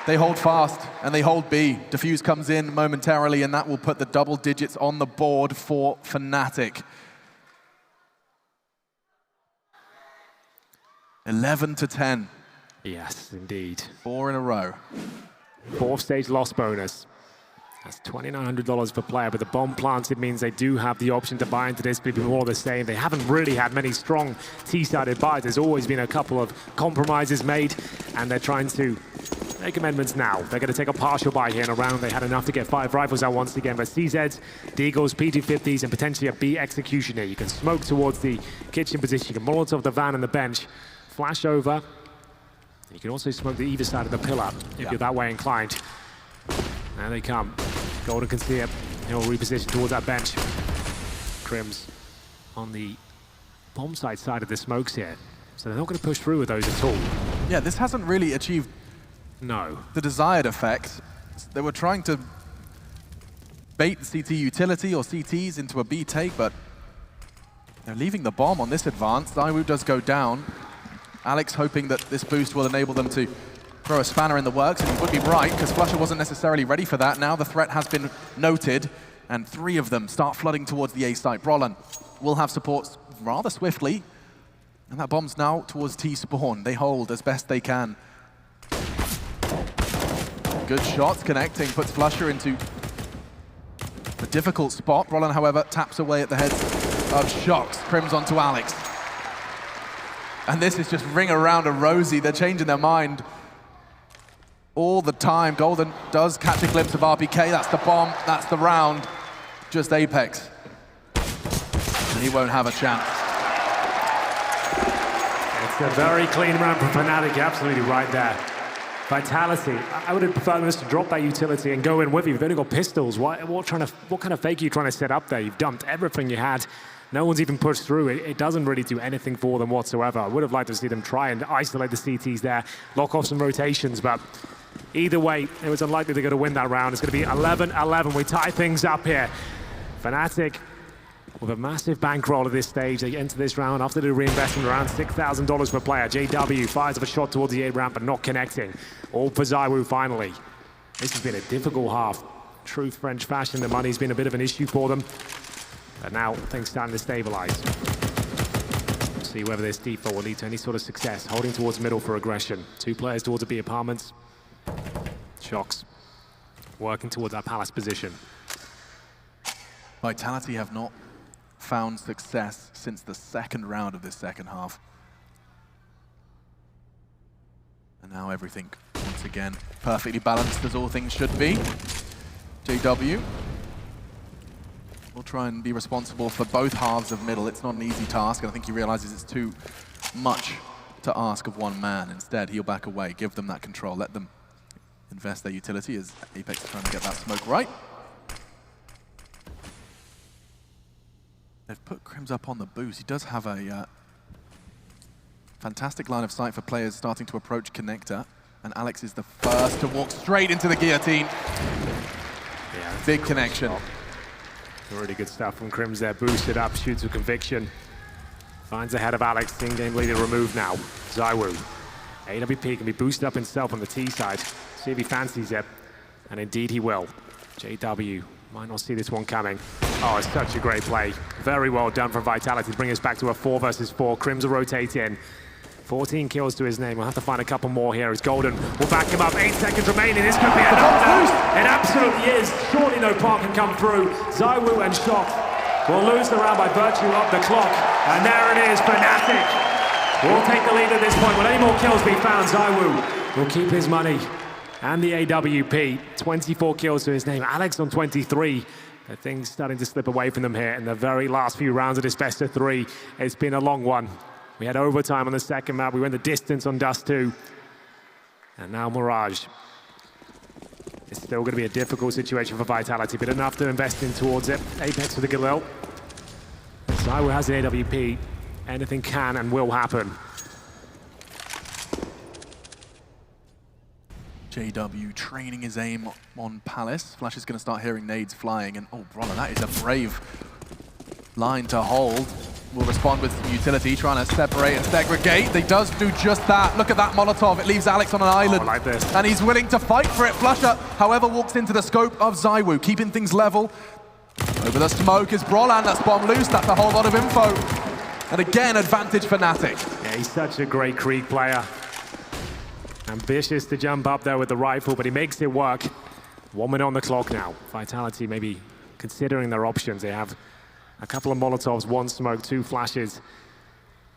they hold fast and they hold B. Diffuse comes in momentarily, and that will put the double digits on the board for Fnatic. 11-10. Yes, indeed. 4 in a row. 4th stage loss bonus. That's $2,900 per player, but the bomb planted means they do have the option to buy into this, but more the same. They haven't really had many strong T-sided buys. There's always been a couple of compromises made, and they're trying to make amendments now. They're going to take a partial buy here in a round. They had enough to get 5 rifles out once again, but CZs, Deagles, P250s, and potentially a B executioner. You can smoke towards the kitchen position. You can Molotov the van and the bench. Flash over. You can also smoke the either side of the pillar if you're that way inclined. There they come. Golden can see it. He'll reposition towards that bench. Crims on the bomb site of the smokes here. So they're not going to push through with those at all. Yeah, this hasn't really achieved the desired effect. They were trying to bait the CT utility or CTs into a B take, but they're leaving the bomb on this advance. Zywoo does go down. Alex hoping that this boost will enable them to throw a spanner in the works, and he would be right, because Flusher wasn't necessarily ready for that. Now the threat has been noted, and 3 of them start flooding towards the A site. Brollan will have supports rather swiftly, and that bomb's now towards T-spawn. They hold as best they can. Good shots connecting, puts Flusher into a difficult spot. Brollan, however, taps away at the heads of Shocks. Crims onto Alex. And this is just ring around a rosy. They're changing their mind all the time. Golden does catch a glimpse of RPK. That's the bomb, that's the round. Just Apex. And he won't have a chance. It's a very clean round from Fnatic, absolutely right there. Vitality, I would have preferred them to drop that utility and go in with you. You've only got pistols. What kind of fake are you trying to set up there? You've dumped everything you had. No one's even pushed through. It doesn't really do anything for them whatsoever. I would have liked to see them try and isolate the CTs there, lock off some rotations, but either way, it was unlikely they're going to win that round. It's going to be 11-11. We tie things up here. Fnatic with a massive bankroll at this stage. They enter this round after the reinvestment around $6,000 per player. JW fires up a shot towards the A ramp, but not connecting. All for Zywoo finally. This has been a difficult half. True French fashion, the money's been a bit of an issue for them. But now things starting to stabilize. See whether this default will lead to any sort of success. Holding towards middle for aggression. 2 players towards the B apartments. Shocks working towards that palace position. Vitality have not found success since the 2nd round of this 2nd half. And now everything, once again, perfectly balanced as all things should be. JW will try and be responsible for both halves of middle. It's not an easy task, and I think he realizes it's too much to ask of one man. Instead, he'll back away, give them that control, let them invest their utility as Apex is trying to get that smoke right. They've put Crims up on the boost. He does have a fantastic line of sight for players starting to approach connector, and Alex is the first to walk straight into the guillotine. Yeah, big connection. Really good stuff from Crims there. Boosted up, shoots with conviction. Finds ahead of Alex. In-game leader removed now. Zywoo. AWP can be boosted up himself on the T side. See if he fancies it. And indeed he will. JW might not see this one coming. Oh, it's such a great play. Very well done from Vitality to bring us back to a 4 versus 4. Crims will rotate in. 14 kills to his name. We'll have to find a couple more here as Golden will back him up. 8 seconds remaining. This could be enough now. It absolutely is. Surely no Park can come through. ZywOo and Shock will lose the round by virtue of the clock. And there it is, Fnatic will take the lead at this point. Will any more kills be found? ZywOo will keep his money and the AWP. 24 kills to his name. Alex on 23. The things starting to slip away from them here in the very last few rounds of this best of 3. It's been a long one. We had overtime on the second map. We went the distance on Dust 2. And now Mirage. It's still going to be a difficult situation for Vitality, but enough to invest in towards it. Apex for the Galil. ZywOo has the AWP. Anything can and will happen. JW training his aim on Palace. Flash is going to start hearing nades flying, and oh, brother, that is a brave line to hold. Will respond with some utility, trying to separate and segregate. He does do just that. Look at that Molotov. It leaves Alex on an island. Like this. And he's willing to fight for it. Flusher, however, walks into the scope of ZywOo, keeping things level. Over the smoke is Brolan. That's bomb loose. That's a whole lot of info. And again, advantage for Fnatic. Yeah, he's such a great Krieg player. Ambitious to jump up there with the rifle, but he makes it work. 1 minute on the clock now. Vitality maybe considering their options. They have a couple of Molotovs, 1 smoke, 2 flashes.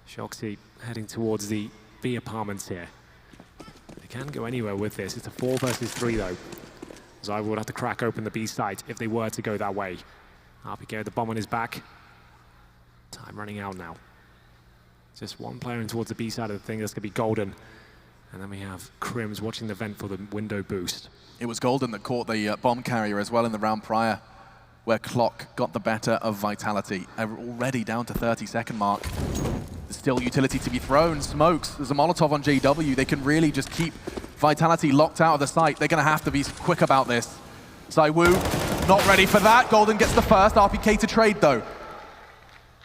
Shoxy heading towards the B apartments here. They can go anywhere with this. It's a 4 versus 3 though. ZywOo would have to crack open the B site if they were to go that way. RPK with the bomb on his back. Time running out now. Just 1 player in towards the B side of the thing. That's going to be Golden. And then we have Crims watching the vent for the window boost. It was Golden that caught the bomb carrier as well in the round prior, where Clock got the better of Vitality. Already down to 30-second mark. There's still utility to be thrown. Smokes. There's a Molotov on JW. They can really just keep Vitality locked out of the site. They're going to have to be quick about this. ZywOo not ready for that. Golden gets the first. RPK to trade though.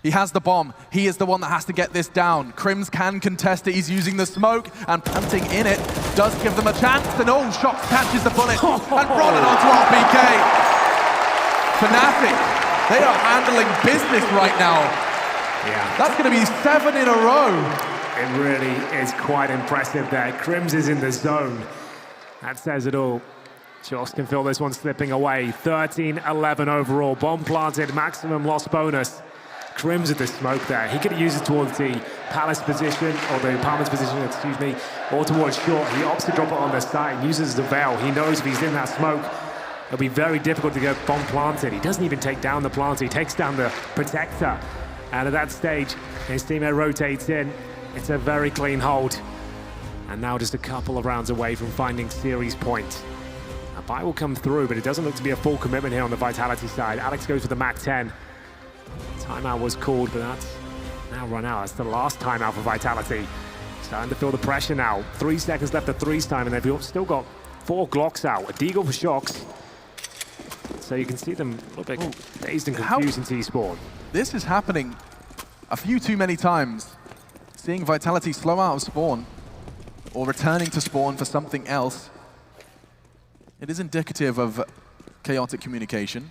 He has the bomb. He is the one that has to get this down. Crims can contest it. He's using the smoke, and planting in it does give them a chance. And oh, Shox catches the bullet and brought it onto RPK. Fnatic, they are handling business right now. Yeah. That's going to be 7 in a row. It really is quite impressive there. Crims is in the zone. That says it all. Shox can feel this one slipping away. 13-11 overall. Bomb planted, maximum loss bonus. Crims with the smoke there. He could have used it towards the Palace position, or the apartments position, excuse me, or towards short. He opts to drop it on the side, uses the veil. He knows if he's in that smoke, it'll be very difficult to get bomb planted. He doesn't even take down the planter, he takes down the protector. And at that stage, his teammate rotates in. It's a very clean hold. And now just a couple of rounds away from finding series point. A buy will come through, but it doesn't look to be a full commitment here on the Vitality side. Alex goes for the Mac 10. Timeout was called, but that's now run out. That's the last timeout for Vitality. Starting to feel the pressure now. 3 seconds left of threes time, and they've still got 4 Glocks out. A Deagle for Shox. So you can see them a little bit dazed and confused in T-Spawn. This is happening a few too many times. Seeing Vitality slow out of spawn, or returning to spawn for something else. It is indicative of chaotic communication.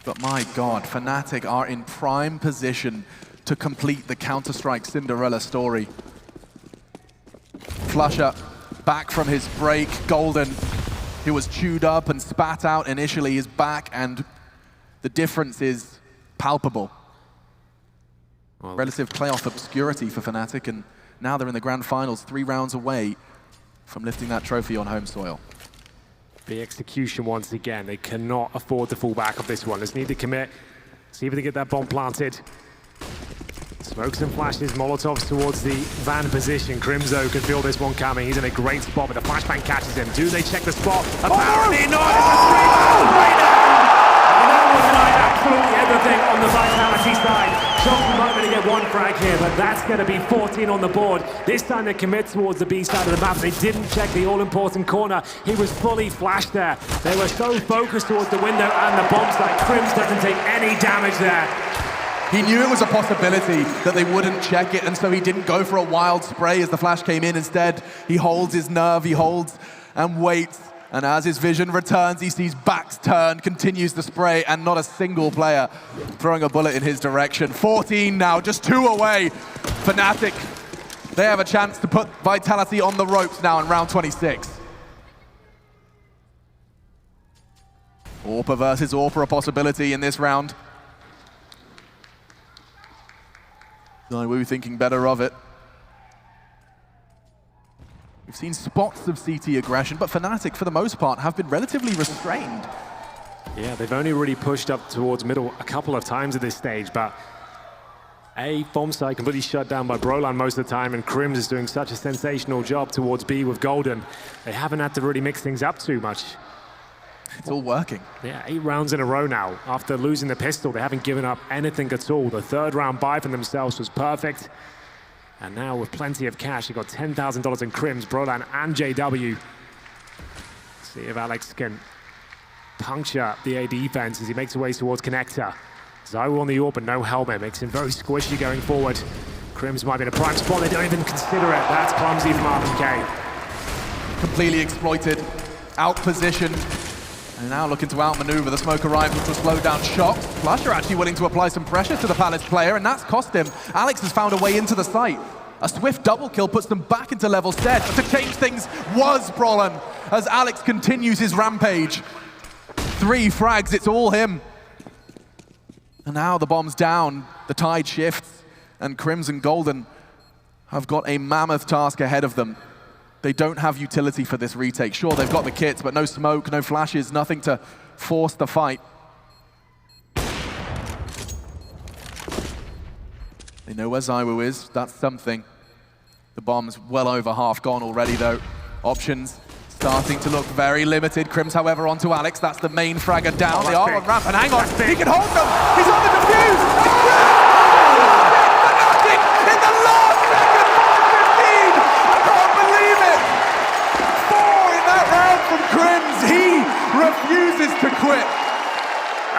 But my God, Fnatic are in prime position to complete the Counter-Strike Cinderella story. Flusher back from his break. Golden, who was chewed up and spat out initially, is back, and the difference is palpable. Well, relative playoff obscurity for Fnatic, and now they're in the grand finals, 3 rounds away from lifting that trophy on home soil. The execution once again. They cannot afford to fall back of this one. Let's need to commit. See if they get that bomb planted. Smokes and flashes, Molotovs towards the van position. Crimzo can feel this one coming. He's in a great spot, but the flashbang catches him. Do they check the spot? Apparently not. It's a straight down. And that will find absolutely everything on the Vitality side. Shox might be able to get 1 frag here, but that's going to be 14 on the board. This time they commit towards the B side of the map. They didn't check the all-important corner. He was fully flashed there. They were so focused towards the window and the bomb site. Crims doesn't take any damage there. He knew it was a possibility that they wouldn't check it, and so he didn't go for a wild spray as the flash came in. Instead, he holds his nerve, he holds and waits And as his vision returns, he sees backs turned, continues the spray, and not a single player throwing a bullet in his direction. 14 now, just 2 away. Fnatic, they have a chance to put Vitality on the ropes now in round 26. Orpa versus Orpa, a possibility in this round. ZywOo thinking better of it. We've seen spots of CT aggression, but Fnatic, for the most part, have been relatively restrained. Yeah, they've only really pushed up towards middle a couple of times at this stage, but bomb site completely shut down by Brolan most of the time, and Crims is doing such a sensational job towards B with Golden. They haven't had to really mix things up too much. It's all working. Yeah, 8 rounds in a row now. After losing the pistol, they haven't given up anything at all. The 3rd round buy for themselves was perfect. And now with plenty of cash, they've got $10,000 in Crims, Brolan, and JW. See if Alex can puncture the A defense as he makes his way towards Connector. ZywOo on the AWP, but no helmet. Makes him very squishy going forward. Crims might be in a prime spot. They don't even consider it. That's clumsy from RPK. Completely exploited, outpositioned. And now looking to outmaneuver the smoke arrival to slow down shots. Flusher actually willing to apply some pressure to the Palace player, and that's cost him. Alex has found a way into the site. A swift double kill puts them back into level set. But to change things was Brolan, as Alex continues his rampage. 3 frags, it's all him. And now the bomb's down, the tide shifts, and Crimson Golden have got a mammoth task ahead of them. They don't have utility for this retake. Sure, they've got the kits, but no smoke, no flashes, nothing to force the fight. They know where ZywOo is, that's something. The bomb's well over half gone already though. Options starting to look very limited. Crims, however, onto Alex. That's the main fragger down. They are on ramp, and hang on, he can hold them! He's on the defuse! Fnatic in the last second, 5:15! I can't believe it! 4 in that round from Crims. He refuses to quit.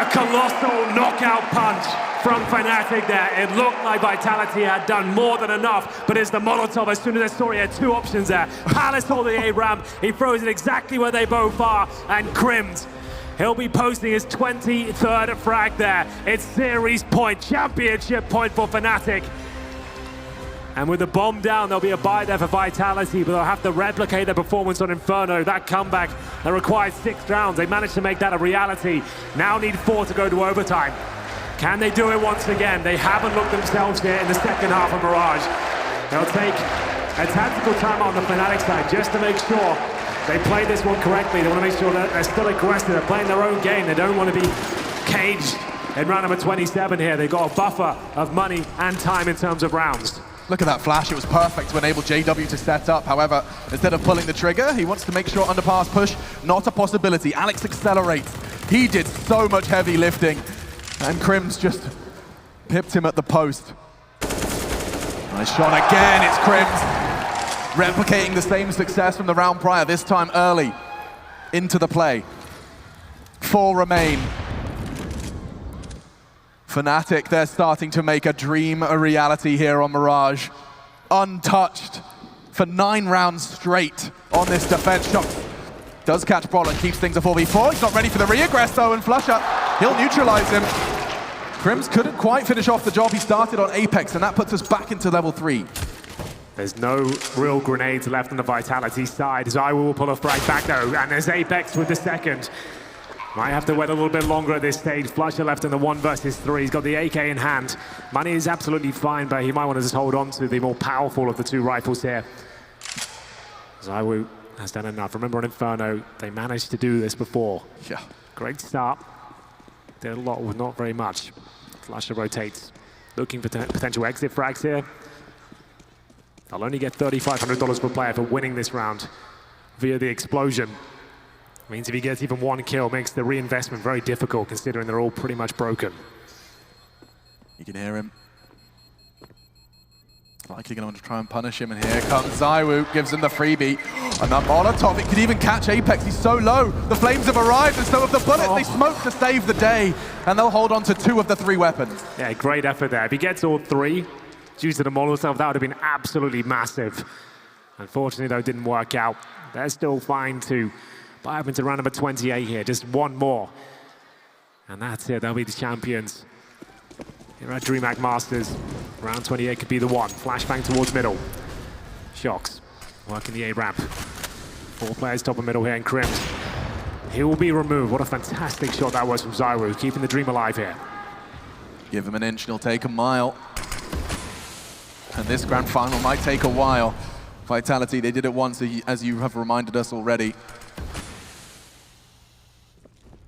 A colossal knockout punch from Fnatic there. It looked like Vitality had done more than enough, but it's the Molotov. As soon as they saw he had 2 options there. Palace holding the A ramp. He throws it exactly where they both are, and Crims, he'll be posting his 23rd frag there. It's series point, championship point for Fnatic. And with the bomb down, there'll be a buy there for Vitality, but they'll have to replicate their performance on Inferno. That comeback that required 6 rounds. They managed to make that a reality. Now need 4 to go to overtime. Can they do it once again? They haven't looked themselves here in the second half of Mirage. They'll take a tactical time on the Fnatic side just to make sure they play this one correctly. They want to make sure that they're still aggressive. They're playing their own game. They don't want to be caged in round number 27 here. They've got a buffer of money and time in terms of rounds. Look at that flash, it was perfect to enable JW to set up. However, instead of pulling the trigger, he wants to make sure underpass push, not a possibility. Alex accelerates. He did so much heavy lifting, and Crims just pipped him at the post. Nice shot again, it's Crims. Replicating the same success from the round prior, this time early into the play. 4 remain. Fnatic, they're starting to make a dream a reality here on Mirage. Untouched for 9 rounds straight on this defense shot. Does catch Brolan, keeps things a 4v4. He's not ready for the re-aggress though, and Flusher, he'll neutralize him. Crims couldn't quite finish off the job he started on Apex, and that puts us back into level 3. There's no real grenades left on the Vitality side. ZywOo will pull a frag back though, and there's Apex with the second. Might have to wait a little bit longer at this stage. Flusher left in the 1 versus 3. He's got the AK in hand. Money is absolutely fine, but he might want to just hold on to the more powerful of the 2 rifles here. ZywOo has done enough. Remember on Inferno, they managed to do this before. Yeah. Great start. Did a lot with not very much. Flusher rotates, looking for potential exit frags here. They'll only get $3,500 per player for winning this round via the explosion. Means if he gets even 1 kill, makes the reinvestment very difficult, considering they're all pretty much broken. You can hear him. Likely going to want to try and punish him, and here comes ZywOo, gives him the freebie. And that Molotov, it could even catch Apex, he's so low. The flames have arrived, and so have the bullets. They smoke to save the day, and they'll hold on to 2 of the 3 weapons. Yeah, great effort there. If he gets all 3, due to the Molotov, that would have been absolutely massive. Unfortunately, though, it didn't work out. They're still fine to 5 into round number 28 here, just one more. And that's it, they'll be the champions. Here at DreamHack Masters, round 28 could be the one. Flashbang towards middle. Shocks, working the A-ramp. 4 players top of middle here in Crims. He will be removed. What a fantastic shot that was from Zyru, keeping the dream alive here. Give him an inch and he'll take a mile. And this grand final might take a while. Vitality, they did it once, as you have reminded us already.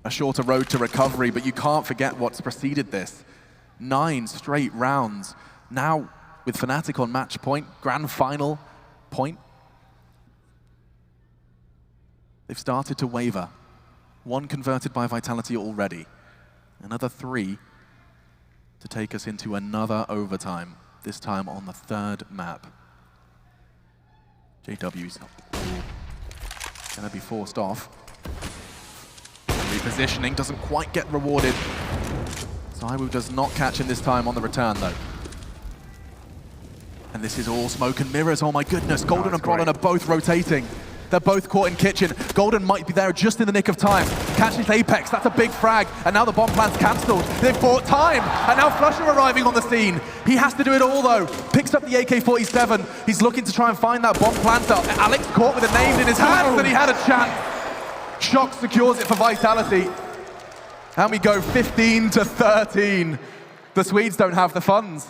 A shorter road to recovery, but you can't forget what's preceded this. 9 straight rounds. Now, with Fnatic on match point, grand final point, they've started to waver. 1 converted by Vitality already. Another 3 to take us into another overtime, this time on the 3rd map. JW's gonna be forced off. Repositioning doesn't quite get rewarded. Zyru does not catch him this time on the return though. And this is all smoke and mirrors, oh my goodness. Golden and Brollan are both rotating. They're both caught in kitchen. Golden might be there just in the nick of time. Catches Apex, that's a big frag. And now the bomb plan's cancelled. They've bought time. And now Flusher arriving on the scene. He has to do it all though. Picks up the AK-47. He's looking to try and find that bomb planter. Alex caught with a name in his hands and he had a chance. Shock secures it for Vitality. And we go 15 to 13. The Swedes don't have the funds.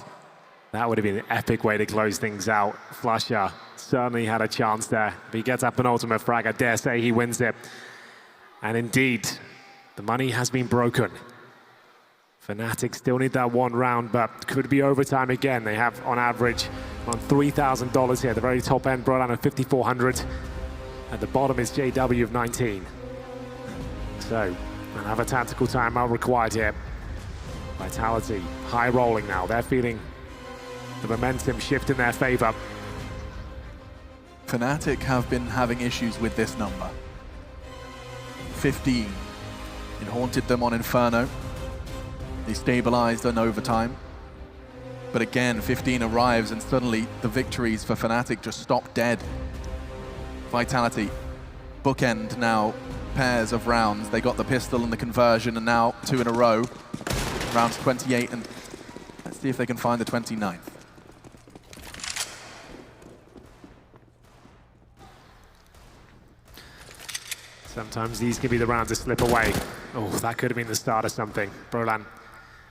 That would have been an epic way to close things out. Flusher certainly had a chance there. But he gets up an ultimate frag. I dare say he wins it. And indeed, the money has been broken. Fnatic still need that 1 round, but could be overtime again. They have, on average, on $3,000 here. The very top end brought down at $5,400. At the bottom is JW of 19. So, another tactical timeout required here. Vitality, high rolling now. They're feeling the momentum shift in their favor. Fnatic have been having issues with this number. 15. It haunted them on Inferno. They stabilized on overtime. But again, 15 arrives and suddenly the victories for Fnatic just stop dead. Vitality, bookend now, pairs of rounds. They got the pistol and the conversion and now 2 in a row. Rounds 28 and let's see if they can find the 29th. Sometimes these can be the rounds that slip away. Oh, that could have been the start of something. Brollan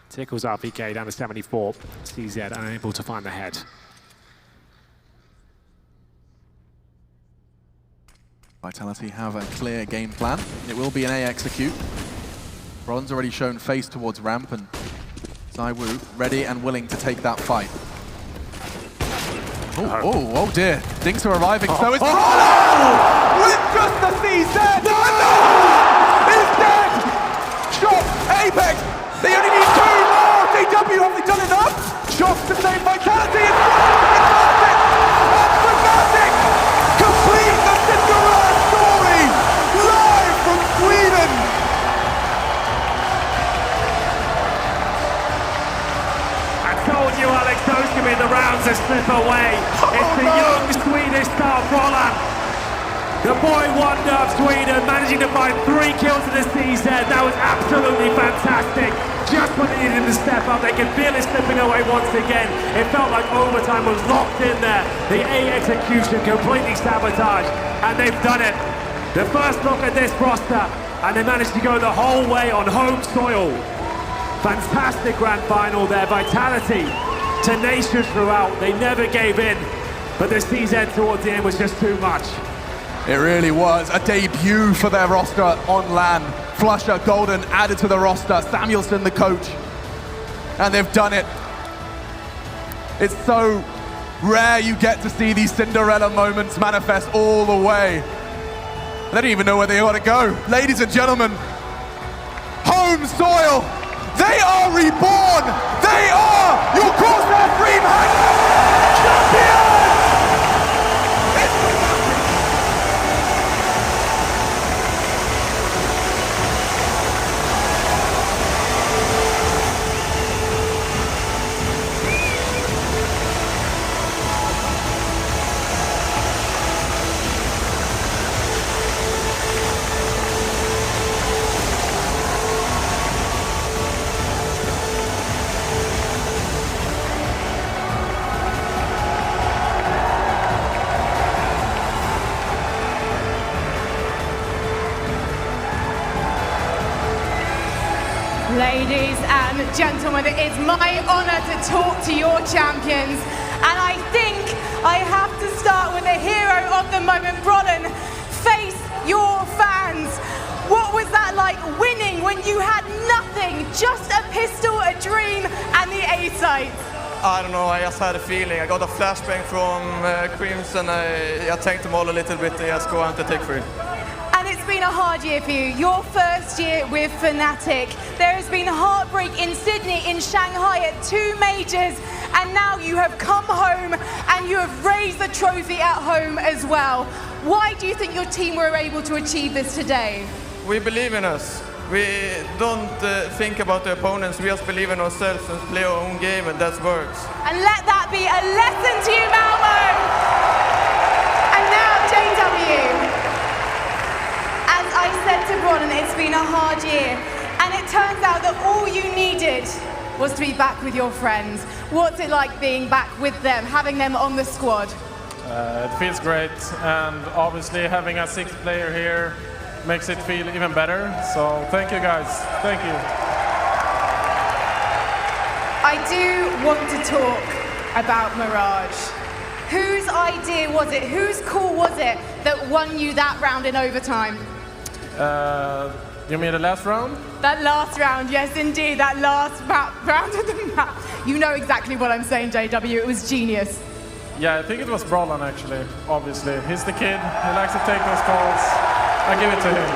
tickles our PK down to 74. CZ unable to find the head. Vitality have a clear game plan. It will be an A execute. Brollan's already shown face towards ramp and Zyru ready and willing to take that fight. Oh dear. Dinks are arriving, so it's Brollan! With just the CZ! He's dead! Shot! Apex! They only need 2 more! DW, have they done enough? Shots to save Vitality! It's Fnatic! Fnatic! Complete the Cinderella story! Live from Sweden! I told you, Alex, those can be the rounds that slip away. It's the young Swedish star Brollan. The boy wonder of Sweden, managing to find 3 kills in the CZ. That was absolutely fantastic. Just when they needed to step up, they could feel it slipping away once again. It felt like overtime was locked in there. The A execution completely sabotaged, and they've done it. The first look at this roster, and they managed to go the whole way on home soil. Fantastic grand final there. Vitality, tenacious throughout. They never gave in, but the CZ towards the end was just too much. It really was a debut for their roster on LAN. Flusher, Golden added to the roster, Samuelson the coach, and they've done it. It's so rare you get to see these Cinderella moments manifest all the way. They don't even know where they want to go. Ladies and gentlemen, home soil, they are reborn. They are your CORSAIR DreamHack champions! Ladies and gentlemen, it is my honor to talk to your champions. And I think I have to start with the hero of the moment, Brodden. Face your fans. What was that like winning when you had nothing, just a pistol, a dream, and the A site? I don't know, I just had a feeling. I got a flashbang from Crims and I thanked them all a little bit and just go on to take free. And it's been a hard year for you. Your first year with Fnatic. There has been heartbreak in Sydney, in Shanghai at 2 majors, and now you have come home and you have raised the trophy at home as well. Why do you think your team were able to achieve this today? We believe in us. We don't think about the opponents, we just believe in ourselves and play our own game, and that works. And let that be a lesson to you, Malmö! And now, JW. As I said to Brodden, it's been a hard year, and it turns out that all you needed was to be back with your friends. What's it like being back with them, having them on the squad? It feels great, and obviously having a 6th player here makes it feel even better. So thank you guys, thank you. I do want to talk about Mirage. Whose idea was it, whose call was it that won you that round in overtime? You mean the last round? That last round, yes indeed, that last round of the map. You know exactly what I'm saying, JW, it was genius. Yeah, I think it was Brollan actually, obviously. He's the kid, he likes to take those calls. I give it to him.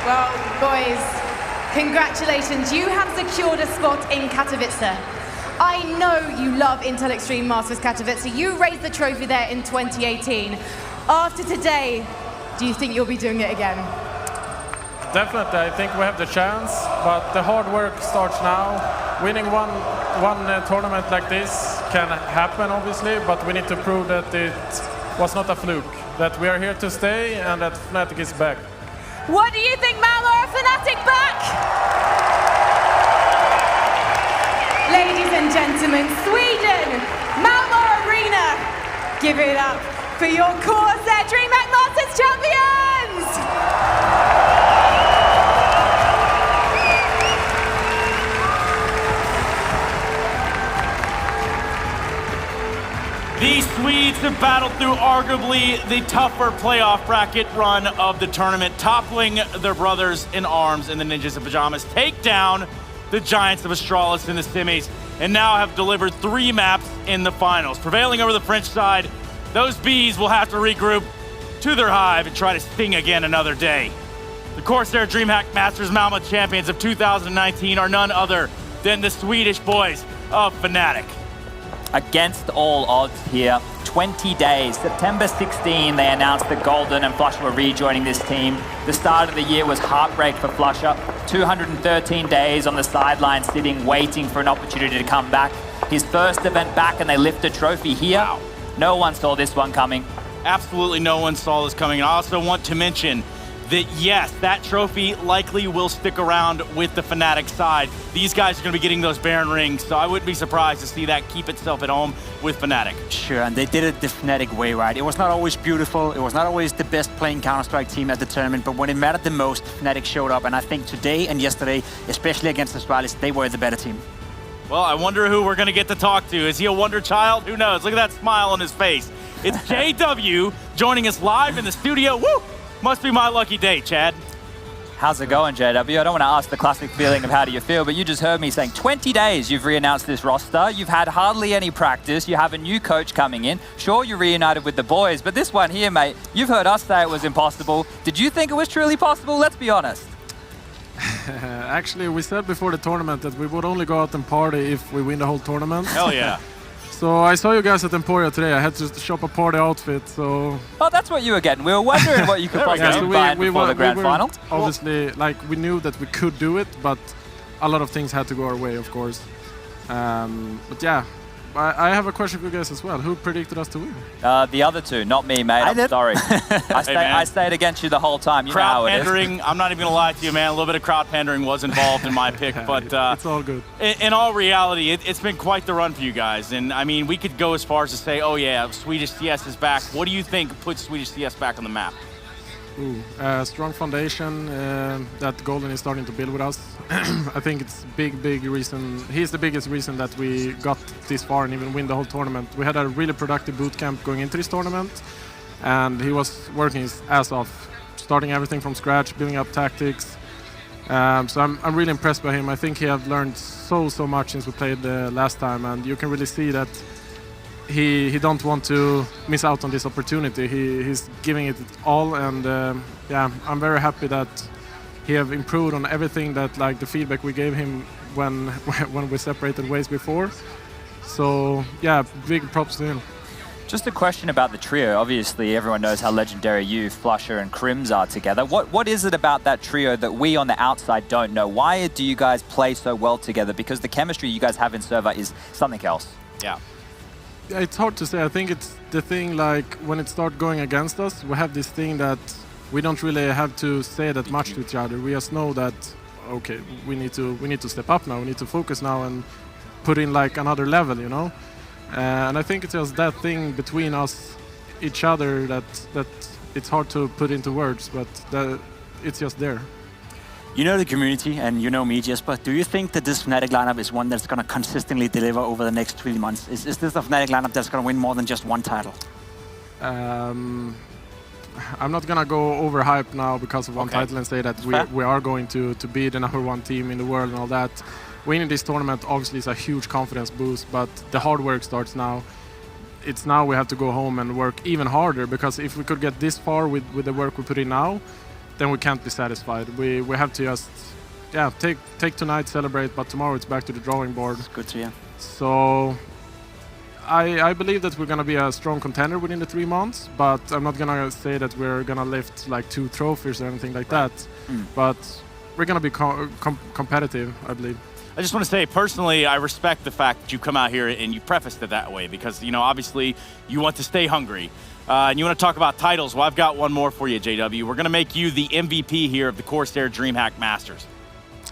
Well, boys, congratulations. You have secured a spot in Katowice. I know you love Intel Extreme Masters Katowice. You raised the trophy there in 2018. After today, do you think you'll be doing it again? Definitely, I think we have the chance, but the hard work starts now. Winning one tournament like this can happen, obviously, but we need to prove that it was not a fluke. That we are here to stay and that Fnatic is back. What do you think, Malmö? Are Fnatic back? Ladies and gentlemen, Sweden, Malmö Arena. Give it up for your CORSAIR DreamHack Masters champions! The Swedes have battled through arguably the tougher playoff bracket run of the tournament, toppling their brothers in arms in the Ninjas in Pajamas, take down the Giants of Astralis in the semis, and now have delivered 3 maps in the finals. Prevailing over the French side, those bees will have to regroup to their hive and try to sting again another day. The CORSAIR DreamHack Masters Malmö champions of 2019 are none other than the Swedish boys of Fnatic. Against all odds here, 20 days. September 16, they announced that Golden and Flusha were rejoining this team. The start of the year was heartbreak for Flusha. 213 days on the sidelines, sitting, waiting for an opportunity to come back. His first event back, and they lift a trophy here. Wow. No one saw this one coming. Absolutely no one saw this coming. I also want to mention that, yes, that trophy likely will stick around with the Fnatic side. These guys are going to be getting those Baron rings, so I wouldn't be surprised to see that keep itself at home with Fnatic. Sure, and they did it the Fnatic way, right? It was not always beautiful, it was not always the best playing Counter-Strike team at the tournament, but when it mattered the most, Fnatic showed up, and I think today and yesterday, especially against Astralis, they were the better team. Well, I wonder who we're going to get to talk to. Is he a wonder child? Who knows? Look at that smile on his face. It's JW joining us live in the studio. Woo! Must be my lucky day, Chad. How's it going, JW? I don't want to ask the classic feeling of how do you feel, but you just heard me saying 20 days you've re-announced this roster. You've had hardly any practice. You have a new coach coming in. Sure, you reunited with the boys, but this one here, mate, you've heard us say it was impossible. Did you think it was truly possible? Let's be honest. Actually, we said before the tournament that we would only go out and party if we win the whole tournament. Hell yeah. So I saw you guys at Emporia today. I had to shop a party outfit, so... Oh, that's what you were getting. We were wondering what you could possibly find before the grand final. Obviously, like, we knew that we could do it, but a lot of things had to go our way, of course. But yeah, I have a question for you guys as well. Who predicted us to win? The other two, not me, mate. I'm sorry. I stayed against you the whole time. You know how it is. Crowd pandering, I'm not even going to lie to you, man. A little bit of crowd pandering was involved in my pick, but... it's all good. In all reality, it's been quite the run for you guys. And, I mean, we could go as far as to say, oh, yeah, Swedish CS is back. What do you think puts Swedish CS back on the map? Strong foundation that Golden is starting to build with us. I think it's big reason. He's the biggest reason that we got this far and even win the whole tournament. We had a really productive boot camp going into this tournament, and he was working his ass off, starting everything from scratch, building up tactics. So I'm really impressed by him. I think he have learned so much since we played last time, and you can really see that he don't want to miss out on this opportunity. He's giving it all, and yeah, I'm very happy that he have improved on everything that, like, the feedback we gave him when we separated ways before. So yeah, big props to him. Just a question about the trio. Obviously, everyone knows how legendary you, Flusher, and Crims are together. What is it about that trio that we on the outside don't know? Why do you guys play so well together? Because the chemistry you guys have in server is something else. Yeah. It's hard to say. I think it's the thing, like, when it starts going against us, we have this thing that we don't really have to say that much to each other. We just know that, okay, we need to step up now. We need to focus now and put in like another level, you know. And I think it's just that thing between us, each other, that it's hard to put into words, but it's just there. You know the community, and you know me, Jesper. Do you think that this Fnatic lineup is one that's going to consistently deliver over the next 3 months? Is this a Fnatic lineup that's going to win more than just one title? I'm not going to go overhype now because of one title and say that we are going to be the #1 team in the world and all that. Winning this tournament obviously is a huge confidence boost, but the hard work starts now. It's now we have to go home and work even harder, because if we could get this far with the work we put in now, then we can't be satisfied. We have to just take tonight, celebrate, but tomorrow it's back to the drawing board. It's good to hear. So I believe that we're going to be a strong contender within the 3 months, but I'm not going to say that we're going to lift like 2 trophies or anything like that. But we're going to be competitive, I believe. I just want to say, personally, I respect the fact that you come out here and you prefaced it that way, because, you know, obviously you want to stay hungry. And you want to talk about titles. Well, I've got one more for you, JW. We're going to make you the MVP here of the CORSAIR DreamHack Masters.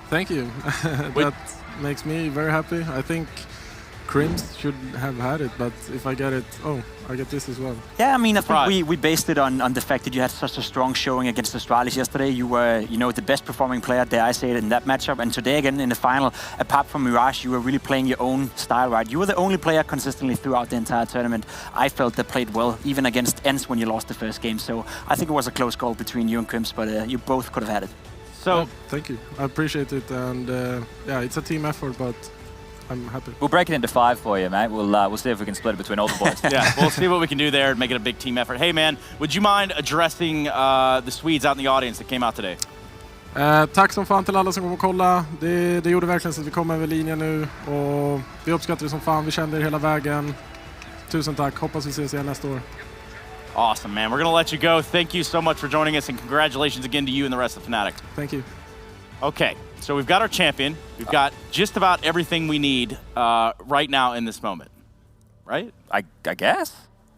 Thank you. That makes me very happy. I think Crims should have had it, but if I get it, I get this as well. Yeah, I mean, I think we based it on the fact that you had such a strong showing against Astralis yesterday. You were, you know, the best performing player, dare I say it, in that matchup. And today, again, in the final, apart from Mirage, you were really playing your own style, right? You were the only player consistently throughout the entire tournament, I felt, that played well, even against ENCE when you lost the first game. So I think it was a close call between you and Crims, but you both could have had it. So thank you. I appreciate it. And yeah, it's a team effort, but I'm happy. We'll break it into 5 for you, mate. We'll see if we can split it between all the boys. Yeah, we'll see what we can do there and make it a big team effort. Hey, man, would you mind addressing the Swedes out in the audience that came out today? Tack som fan till alla som kom och kolla. Det gjorde verkligen så att vi kom över linjen nu. Och vi uppskattar det som fan. Vi kände det hela vägen. Tusen tack. Hoppas vi ses igen nästa år. Awesome, man. We're going to let you go. Thank you so much for joining us, and congratulations again to you and the rest of Fnatic. Thank you. Okay, so we've got our champion. We've got just about everything we need right now in this moment, right? I guess.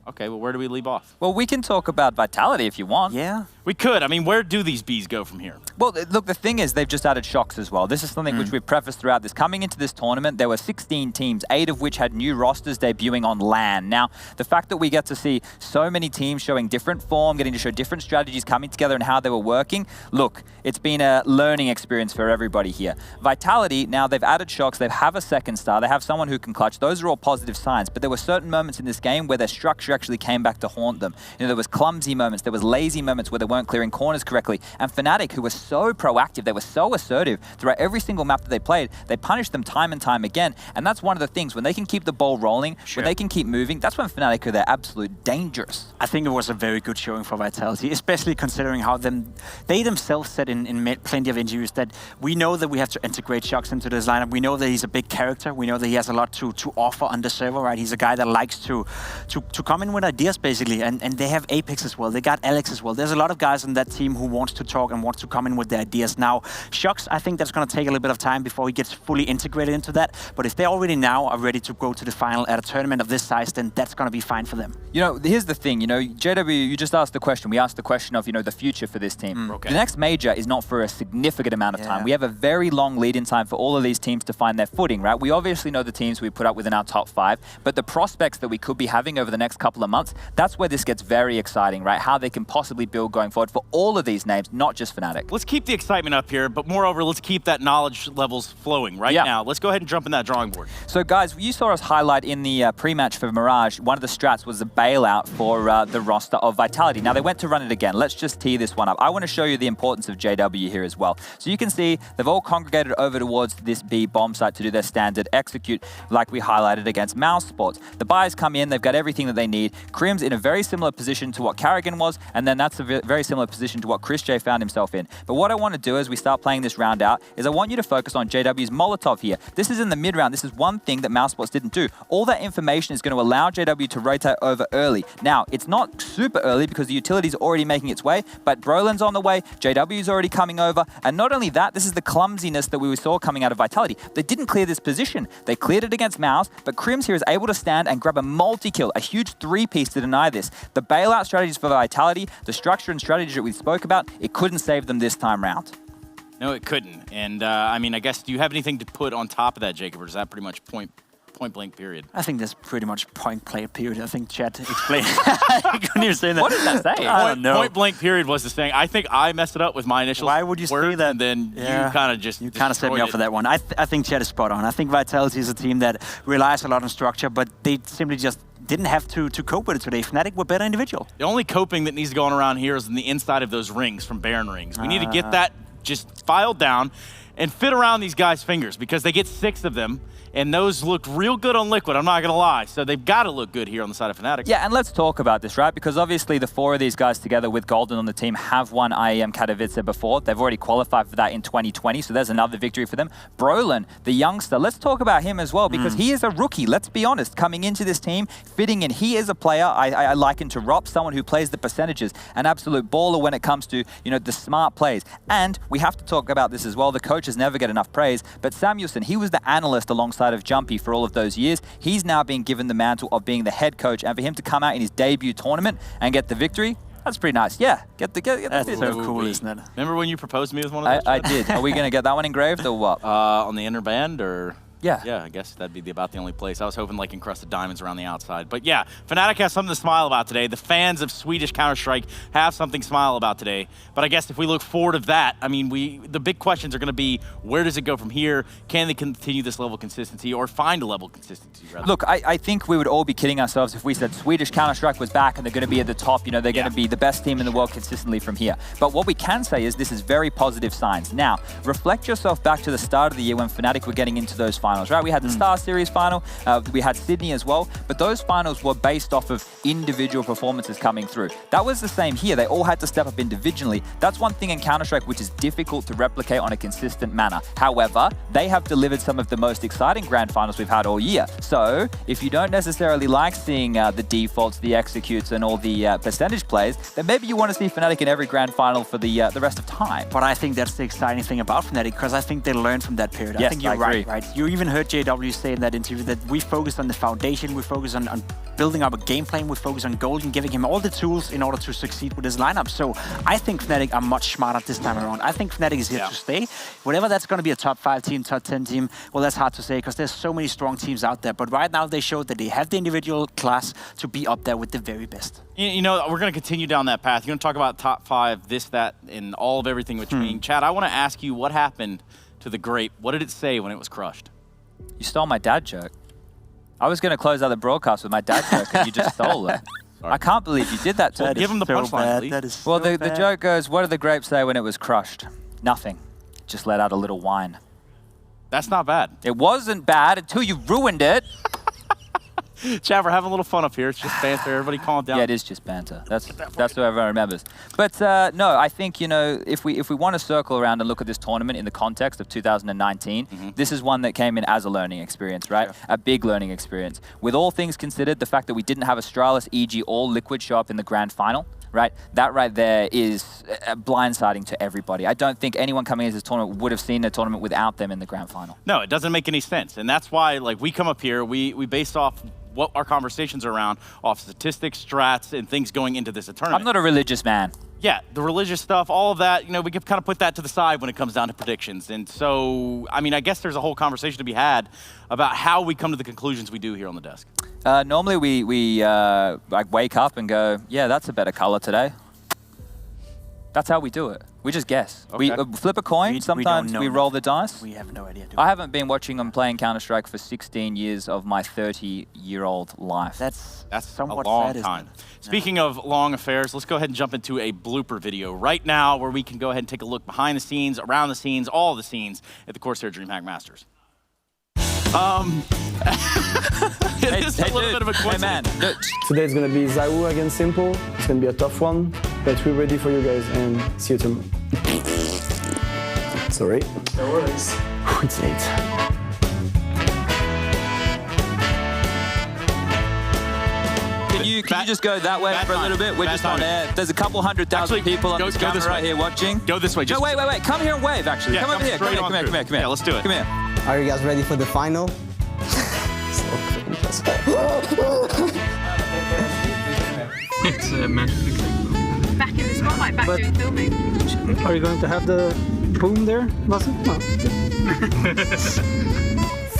Okay, well, where do we leave off? Well, we can talk about Vitality if you want. Yeah. We could. I mean, where do these bees go from here? Well, look, the thing is, they've just added shocks as well. This is something which we've prefaced throughout this. Coming into this tournament, there were 16 teams, 8 of which had new rosters debuting on LAN. Now, the fact that we get to see so many teams showing different form, getting to show different strategies coming together and how they were working, look, it's been a learning experience for everybody here. Vitality, now they've added shocks, they have a second star, they have someone who can clutch. Those are all positive signs, but there were certain moments in this game where their structure actually came back to haunt them. You know, there was clumsy moments, there was lazy moments where they weren't clearing corners correctly. And Fnatic, who were so proactive, they were so assertive throughout every single map that they played, they punished them time and time again. And that's one of the things, when they can keep the ball rolling, when they can keep moving, that's when Fnatic are their absolute dangerous. I think it was a very good showing for Vitality, especially considering how they themselves said in plenty of interviews that we know that we have to integrate shocks into this lineup. We know that he's a big character. We know that he has a lot to offer on the server, right? He's a guy that likes to come in with ideas, basically. And they have Apex as well. They got Alex as well. There's a lot of guys on that team who wants to talk and wants to come in with their ideas. Now, Shocks, I think that's going to take a little bit of time before he gets fully integrated into that. But if they already now are ready to go to the final at a tournament of this size, then that's going to be fine for them. You know, here's the thing, you know, JW, you just asked the question. We asked the question of, you know, the future for this team. Okay. The next major is not for a significant amount of time. We have a very long lead-in time for all of these teams to find their footing, right? We obviously know the teams we put up within our top 5, but the prospects that we could be having over the next couple of months, that's where this gets very exciting, right? How they can possibly build going forward for all of these names, not just Fnatic. Let's keep the excitement up here, but moreover, let's keep that knowledge levels flowing right now. Let's go ahead and jump in that drawing board. So guys, you saw us highlight in the pre-match for Mirage, one of the strats was the bailout for the roster of Vitality. Now they went to run it again. Let's just tee this one up. I want to show you the importance of JW here as well. So you can see they've all congregated over towards this B bomb site to do their standard execute like we highlighted against Mouse Sports. The buyers come in, they've got everything that they need. Krim's in a very similar position to what Carrigan was, and then that's a very similar position to what Chris J found himself in. But what I want to do as we start playing this round out is I want you to focus on JW's Molotov here. This is in the mid round. This is one thing that Mouse Sports didn't do. All that information is going to allow JW to rotate over early. Now, it's not super early because the utility's already making its way, but Brolin's on the way, JW's already coming over, and not only that, this is the clumsiness that we saw coming out of Vitality. They didn't clear this position. They cleared it against Mouse, but Krims here is able to stand and grab a multi-kill, a huge 3-piece to deny this. The bailout strategies for Vitality, the structure and strategy that we spoke about, it couldn't save them this time round. No, it couldn't. And I mean, I guess, do you have anything to put on top of that, Jacob, or is that pretty much point blank period? I think that's pretty much point blank period. I think Chad explained. I couldn't even say that. What did that say? I don't know. Point blank period was the thing. I think I messed it up with my initial Why would you say that? And then you kind of just You kind of set me up for that one. I think Chad is spot on. I think Vitality is a team that relies a lot on structure, but they simply just didn't have to cope with it today. Fnatic were better individual. The only coping that needs to go on around here is in the inside of those rings from Baron rings. We need to get that just filed down and fit around these guys' fingers because they get 6 of them. And those looked real good on Liquid, I'm not going to lie. So they've got to look good here on the side of Fnatic. Yeah, and let's talk about this, right? Because obviously the 4 of these guys together with Golden on the team have won IEM Katowice before. They've already qualified for that in 2020, so there's another victory for them. Brolin, the youngster, let's talk about him as well because he is a rookie, let's be honest, coming into this team, fitting in. He is a player I liken to Rop, someone who plays the percentages, an absolute baller when it comes to, you know, the smart plays. And we have to talk about this as well. The coaches never get enough praise, but Samuelson, he was the analyst alongside of Jumpy for all of those years. He's now being given the mantle of being the head coach, and for him to come out in his debut tournament and get the victory, that's pretty nice. Yeah, get the That's so cool, isn't it? Remember when you proposed to me with one of those? I did. Are we going to get that one engraved or what? On the inner band or? Yeah. Yeah, I guess that'd be about the only place. I was hoping like encrusted diamonds around the outside. But yeah, Fnatic has something to smile about today. The fans of Swedish Counter-Strike have something to smile about today. But I guess if we look forward of that, I mean, the big questions are going to be, where does it go from here? Can they continue this level of consistency or find a level of consistency? Rather? Look, I think we would all be kidding ourselves if we said Swedish Counter-Strike was back and they're going to be at the top. You know, they're going to be the best team in the world consistently from here. But what we can say is this is very positive signs. Now, reflect yourself back to the start of the year when Fnatic were getting into those finals, right? We had the Star Series final, we had Sydney as well, but those finals were based off of individual performances coming through. That was the same here. They all had to step up individually. That's one thing in Counter-Strike which is difficult to replicate on a consistent manner. However, they have delivered some of the most exciting grand finals we've had all year. So, if you don't necessarily like seeing the defaults, the executes, and all the percentage plays, then maybe you want to see Fnatic in every grand final for the rest of time. But I think that's the exciting thing about Fnatic, because I think they learned from that period. Yes, I think you're right. You even heard JW say in that interview that we focus on the foundation, we focus on building up a game plan, we focus on Golden, giving him all the tools in order to succeed with his lineup. So I think Fnatic are much smarter this time around. I think Fnatic is here to stay. Whatever that's going to be a top 5 team, top 10 team, well, that's hard to say because there's so many strong teams out there. But right now they showed that they have the individual class to be up there with the very best. You know, we're going to continue down that path. You're going to talk about top 5, this, that, and all of everything between. Chad, I want to ask you what happened to the grape. What did it say when it was crushed? You stole my dad joke. I was going to close out the broadcast with my dad joke and you just stole it. I can't believe you did that to me. Give him the punchline, That is Well, so the joke goes, what did the grape say when it was crushed? Nothing. Just let out a little wine. That's not bad. It wasn't bad until you ruined it. Chad, we're having a little fun up here. It's just banter. Everybody calm down. Yeah, it is just banter. That's what everyone remembers. But no, I think, you know, if we want to circle around and look at this tournament in the context of 2019, this is one that came in as a learning experience, right? Yeah. A big learning experience. With all things considered, the fact that we didn't have Astralis, EG, or Liquid show up in the grand final, right? That right there is blindsiding to everybody. I don't think anyone coming into this tournament would have seen the tournament without them in the grand final. No, it doesn't make any sense. And that's why, like, we come up here, we base off what our conversations are around, off statistics, strats, and things going into this tournament. I'm not a religious man. Yeah, the religious stuff, all of that, you know, we can kind of put that to the side when it comes down to predictions. And so, I mean, I guess there's a whole conversation to be had about how we come to the conclusions we do here on the desk. Normally we like wake up and go, yeah, that's a better color today. That's how we do it. We just guess. Okay. We flip a coin. Sometimes we roll the dice. We have no idea. I haven't been watching them playing Counter-Strike for 16 years of my 30-year-old life. That's a somewhat long sad, time. isn't it? Speaking of long affairs, let's go ahead and jump into a blooper video right now where we can go ahead and take a look behind the scenes, around the scenes, all the scenes at the CORSAIR DreamHack Masters. It is a little bit of a coincidence. Hey man, Today it's gonna be Zawu against Simple. It's gonna be a tough one, but we're ready for you guys and see you tomorrow. Sorry. No worries. It's late. Can you just go that way for a little bit? We're just on air. There's a couple 100,000 people on this camera right here watching. Go this way. No, wait. Come here and wave, actually. Yeah, come over here. Come here. Yeah, let's do it. Come here. Are you guys ready for the final? It's magically Back in the spotlight, back doing filming. Are you going to have the boom there, Lasse? No.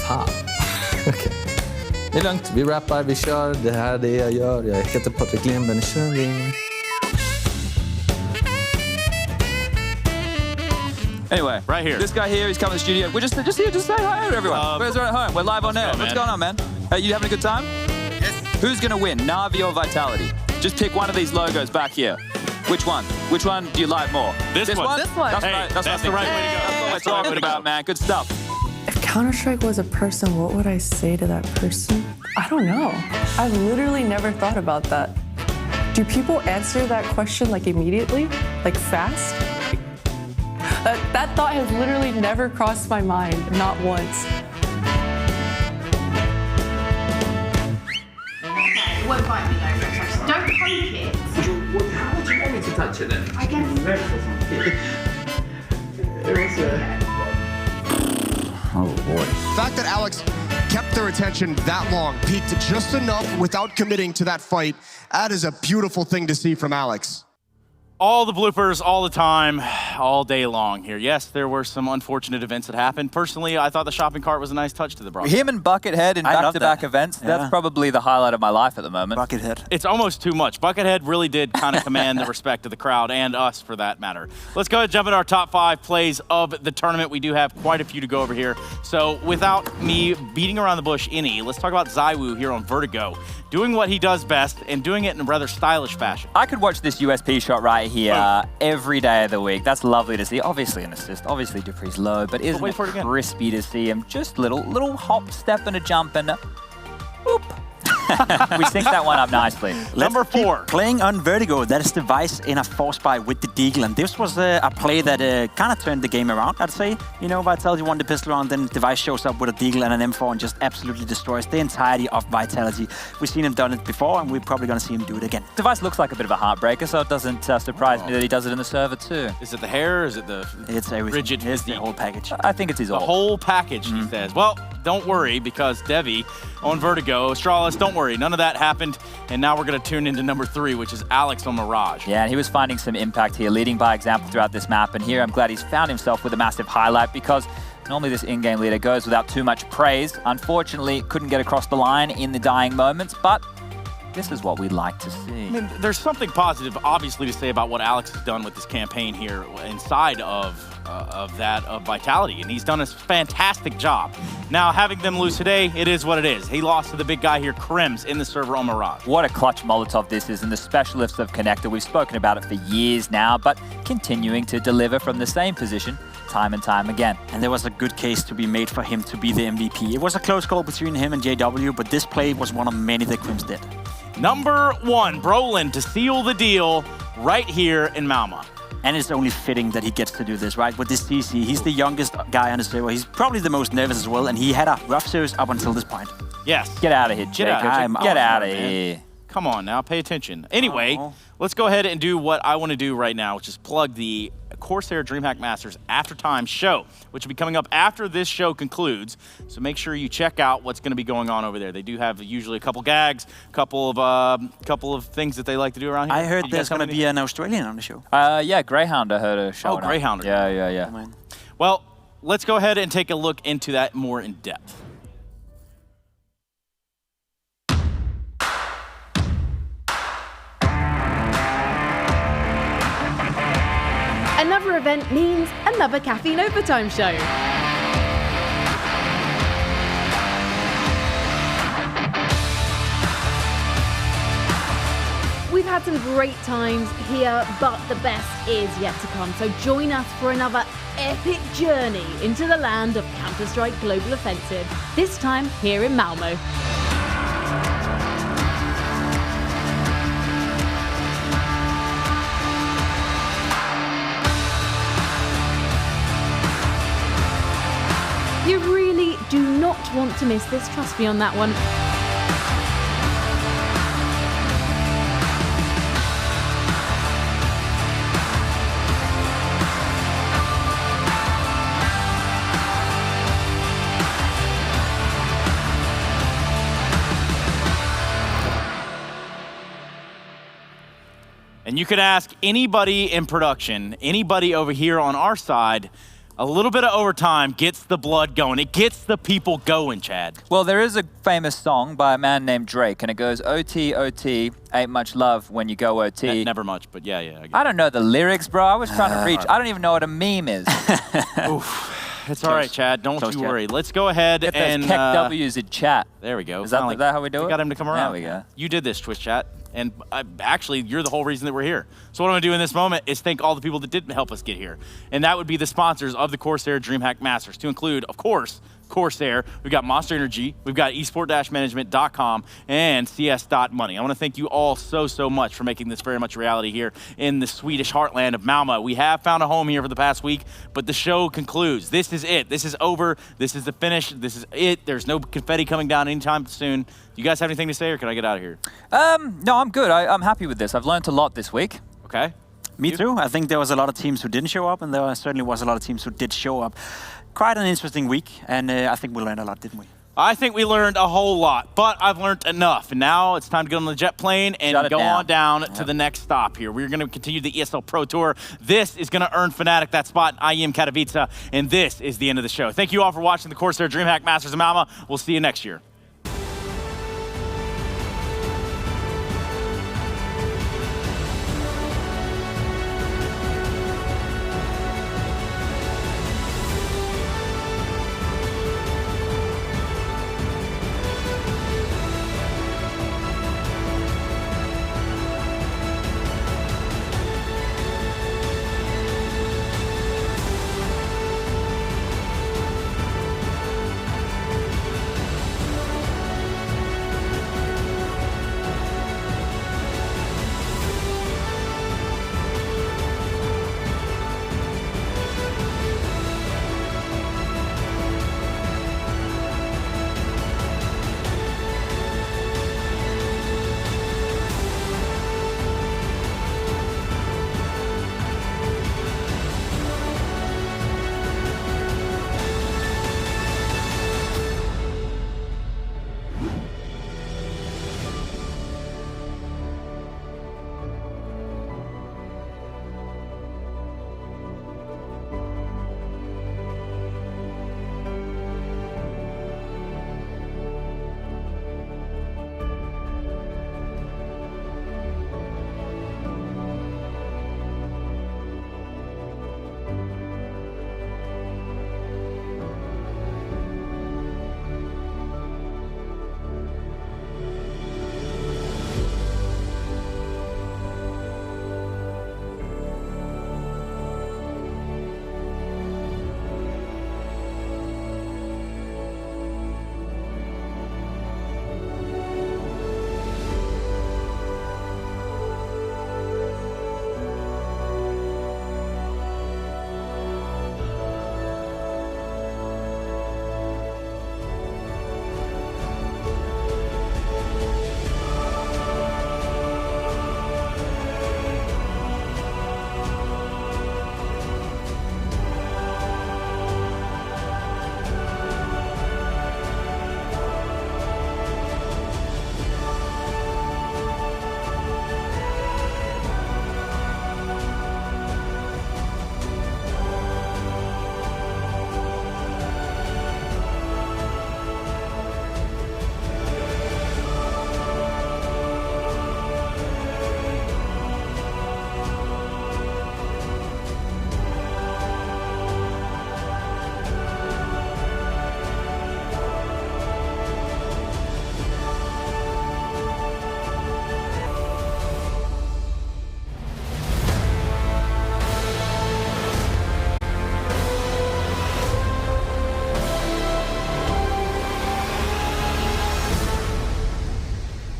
Fan. Okej. Det är lugnt, vi rappar, vi kör. Det här är det jag gör. Jag heter Patrik Lindberg, nu kör vi. Anyway, right here. This guy here, he's coming to the studio. We're just here, just say hi to everyone. We're at home. We're live on air. What's going on, man? You having a good time? Yes. Who's gonna win, Na'Vi or Vitality? Just pick one of these logos back here. Which one? Which one do you like more? This one. This one. That's Hey, right. that's the right way to go. That's what we're talking about, man. Good stuff. If Counter-Strike was a person, what would I say to that person? I don't know. I've literally never thought about that. Do people answer that question like immediately? Like fast? That thought has literally never crossed my mind, not once. It won't bite me though, Rich. Don't poke it. How do you want me to touch it then? I guess. Oh boy. The fact that Alex kept their attention that long, peaked just enough without committing to that fight, that is a beautiful thing to see from Alex. All the bloopers, all the time, all day long here. Yes, there were some unfortunate events that happened. Personally, I thought the shopping cart was a nice touch to the broadcast. Him and Buckethead in back-to-back events, that's probably the highlight of my life at the moment. Buckethead. It's almost too much. Buckethead really did kind of command the respect of the crowd and us for that matter. Let's go ahead and jump into our top 5 plays of the tournament. We do have quite a few to go over here. So without me beating around the bush any, let's talk about Zawu here on Vertigo. Doing what he does best and doing it in a rather stylish fashion. I could watch this USP shot right here every day of the week. That's lovely to see. Obviously an assist, obviously Dupree's low, but isn't it crispy to see him? Just little hop, step and a jump and a whoop. We sync that one up nicely. Number 4. Playing on Vertigo, that is Device in a force buy with the Deagle. And this was a play that kind of turned the game around, I'd say. You know, Vitality won the pistol round, then Device shows up with a Deagle and an M4 and just absolutely destroys the entirety of Vitality. We've seen him done it before, and we're probably going to see him do it again. Device looks like a bit of a heartbreaker, so it doesn't surprise me that he does it in the server too. Is it the hair? Is it the rigid? It's the whole package. I think it's his all. The whole package, he says. Well, don't worry, because Devi on Vertigo, Astralis, don't worry, none of that happened. And now we're going to tune into number 3, which is Alex on Mirage. Yeah, and he was finding some impact here, leading by example throughout this map. And here I'm glad he's found himself with a massive highlight, because normally this in-game leader goes without too much praise. Unfortunately, couldn't get across the line in the dying moments, but this is what we'd like to see. I mean, there's something positive, obviously, to say about what Alex has done with this campaign here inside of Vitality, and he's done a fantastic job. Now, having them lose today, it is what it is. He lost to the big guy here, Krims, in the server on Mirage. What a clutch Molotov this is, and the specialists of Connector. We've spoken about it for years now, but continuing to deliver from the same position time and time again. And there was a good case to be made for him to be the MVP. It was a close call between him and JW, but this play was one of many that Krims did. Number 1, Brolin to seal the deal right here in Malmö. And it's only fitting that he gets to do this, right? With this CC, he's the youngest guy on the server. He's probably the most nervous as well, and he had a rough series up until this point. Yes. Get out of here, Jacob. Get out of here. Come on now, pay attention. Anyway, let's go ahead and do what I want to do right now, which is plug the CORSAIR DreamHack Masters After Time show, which will be coming up after this show concludes. So make sure you check out what's going to be going on over there. They do have usually a couple gags, couple of things that they like to do around here. I heard there's going to be an Australian on the show. Yeah, Greyhound I heard a show. Oh, Greyhound. Yeah. Well, let's go ahead and take a look into that more in depth. Another event means another Caffeine Overtime show. We've had some great times here, but the best is yet to come. So join us for another epic journey into the land of Counter-Strike Global Offensive, this time here in Malmö. You really do not want to miss this, trust me on that one. And you could ask anybody in production, anybody over here on our side, a little bit of overtime gets the blood going. It gets the people going, Chad. Well, there is a famous song by a man named Drake, and it goes, OT, OT, ain't much love when you go OT. Never much, but yeah. I don't know the lyrics, bro. I was trying to reach. I don't even know what a meme is. Oof. It's all right, Chad. Don't you worry. Let's go ahead Get and... those Keck W's in chat. There we go. Is that how we do it? Got him to come around. There we go. You did this, Twitch chat. And actually, you're the whole reason that we're here. So what I'm going to do in this moment is thank all the people that did help us get here. And that would be the sponsors of the CORSAIR DreamHack Masters, to include, of course, CORSAIR. We've got Monster Energy. We've got esport-management.com and cs.money. I want to thank you all so much for making this very much a reality here in the Swedish heartland of Malmö. We have found a home here for the past week, but the show concludes. This is it. This is over. This is the finish. This is it. There's no confetti coming down anytime soon. Do you guys have anything to say, or can I get out of here? No, I'm good. I'm happy with this. I've learned a lot this week. Okay. Me too. I think there was a lot of teams who didn't show up, and there certainly was a lot of teams who did show up. Quite an interesting week, and I think we learned a lot, didn't we? I think we learned a whole lot, but I've learned enough. And now it's time to get on the jet plane and go on down to the next stop here. We're going to continue the ESL Pro Tour. This is going to earn Fnatic that spot in IEM Katowice, and this is the end of the show. Thank you all for watching the CORSAIR DreamHack Masters of Malmö. We'll see you next year.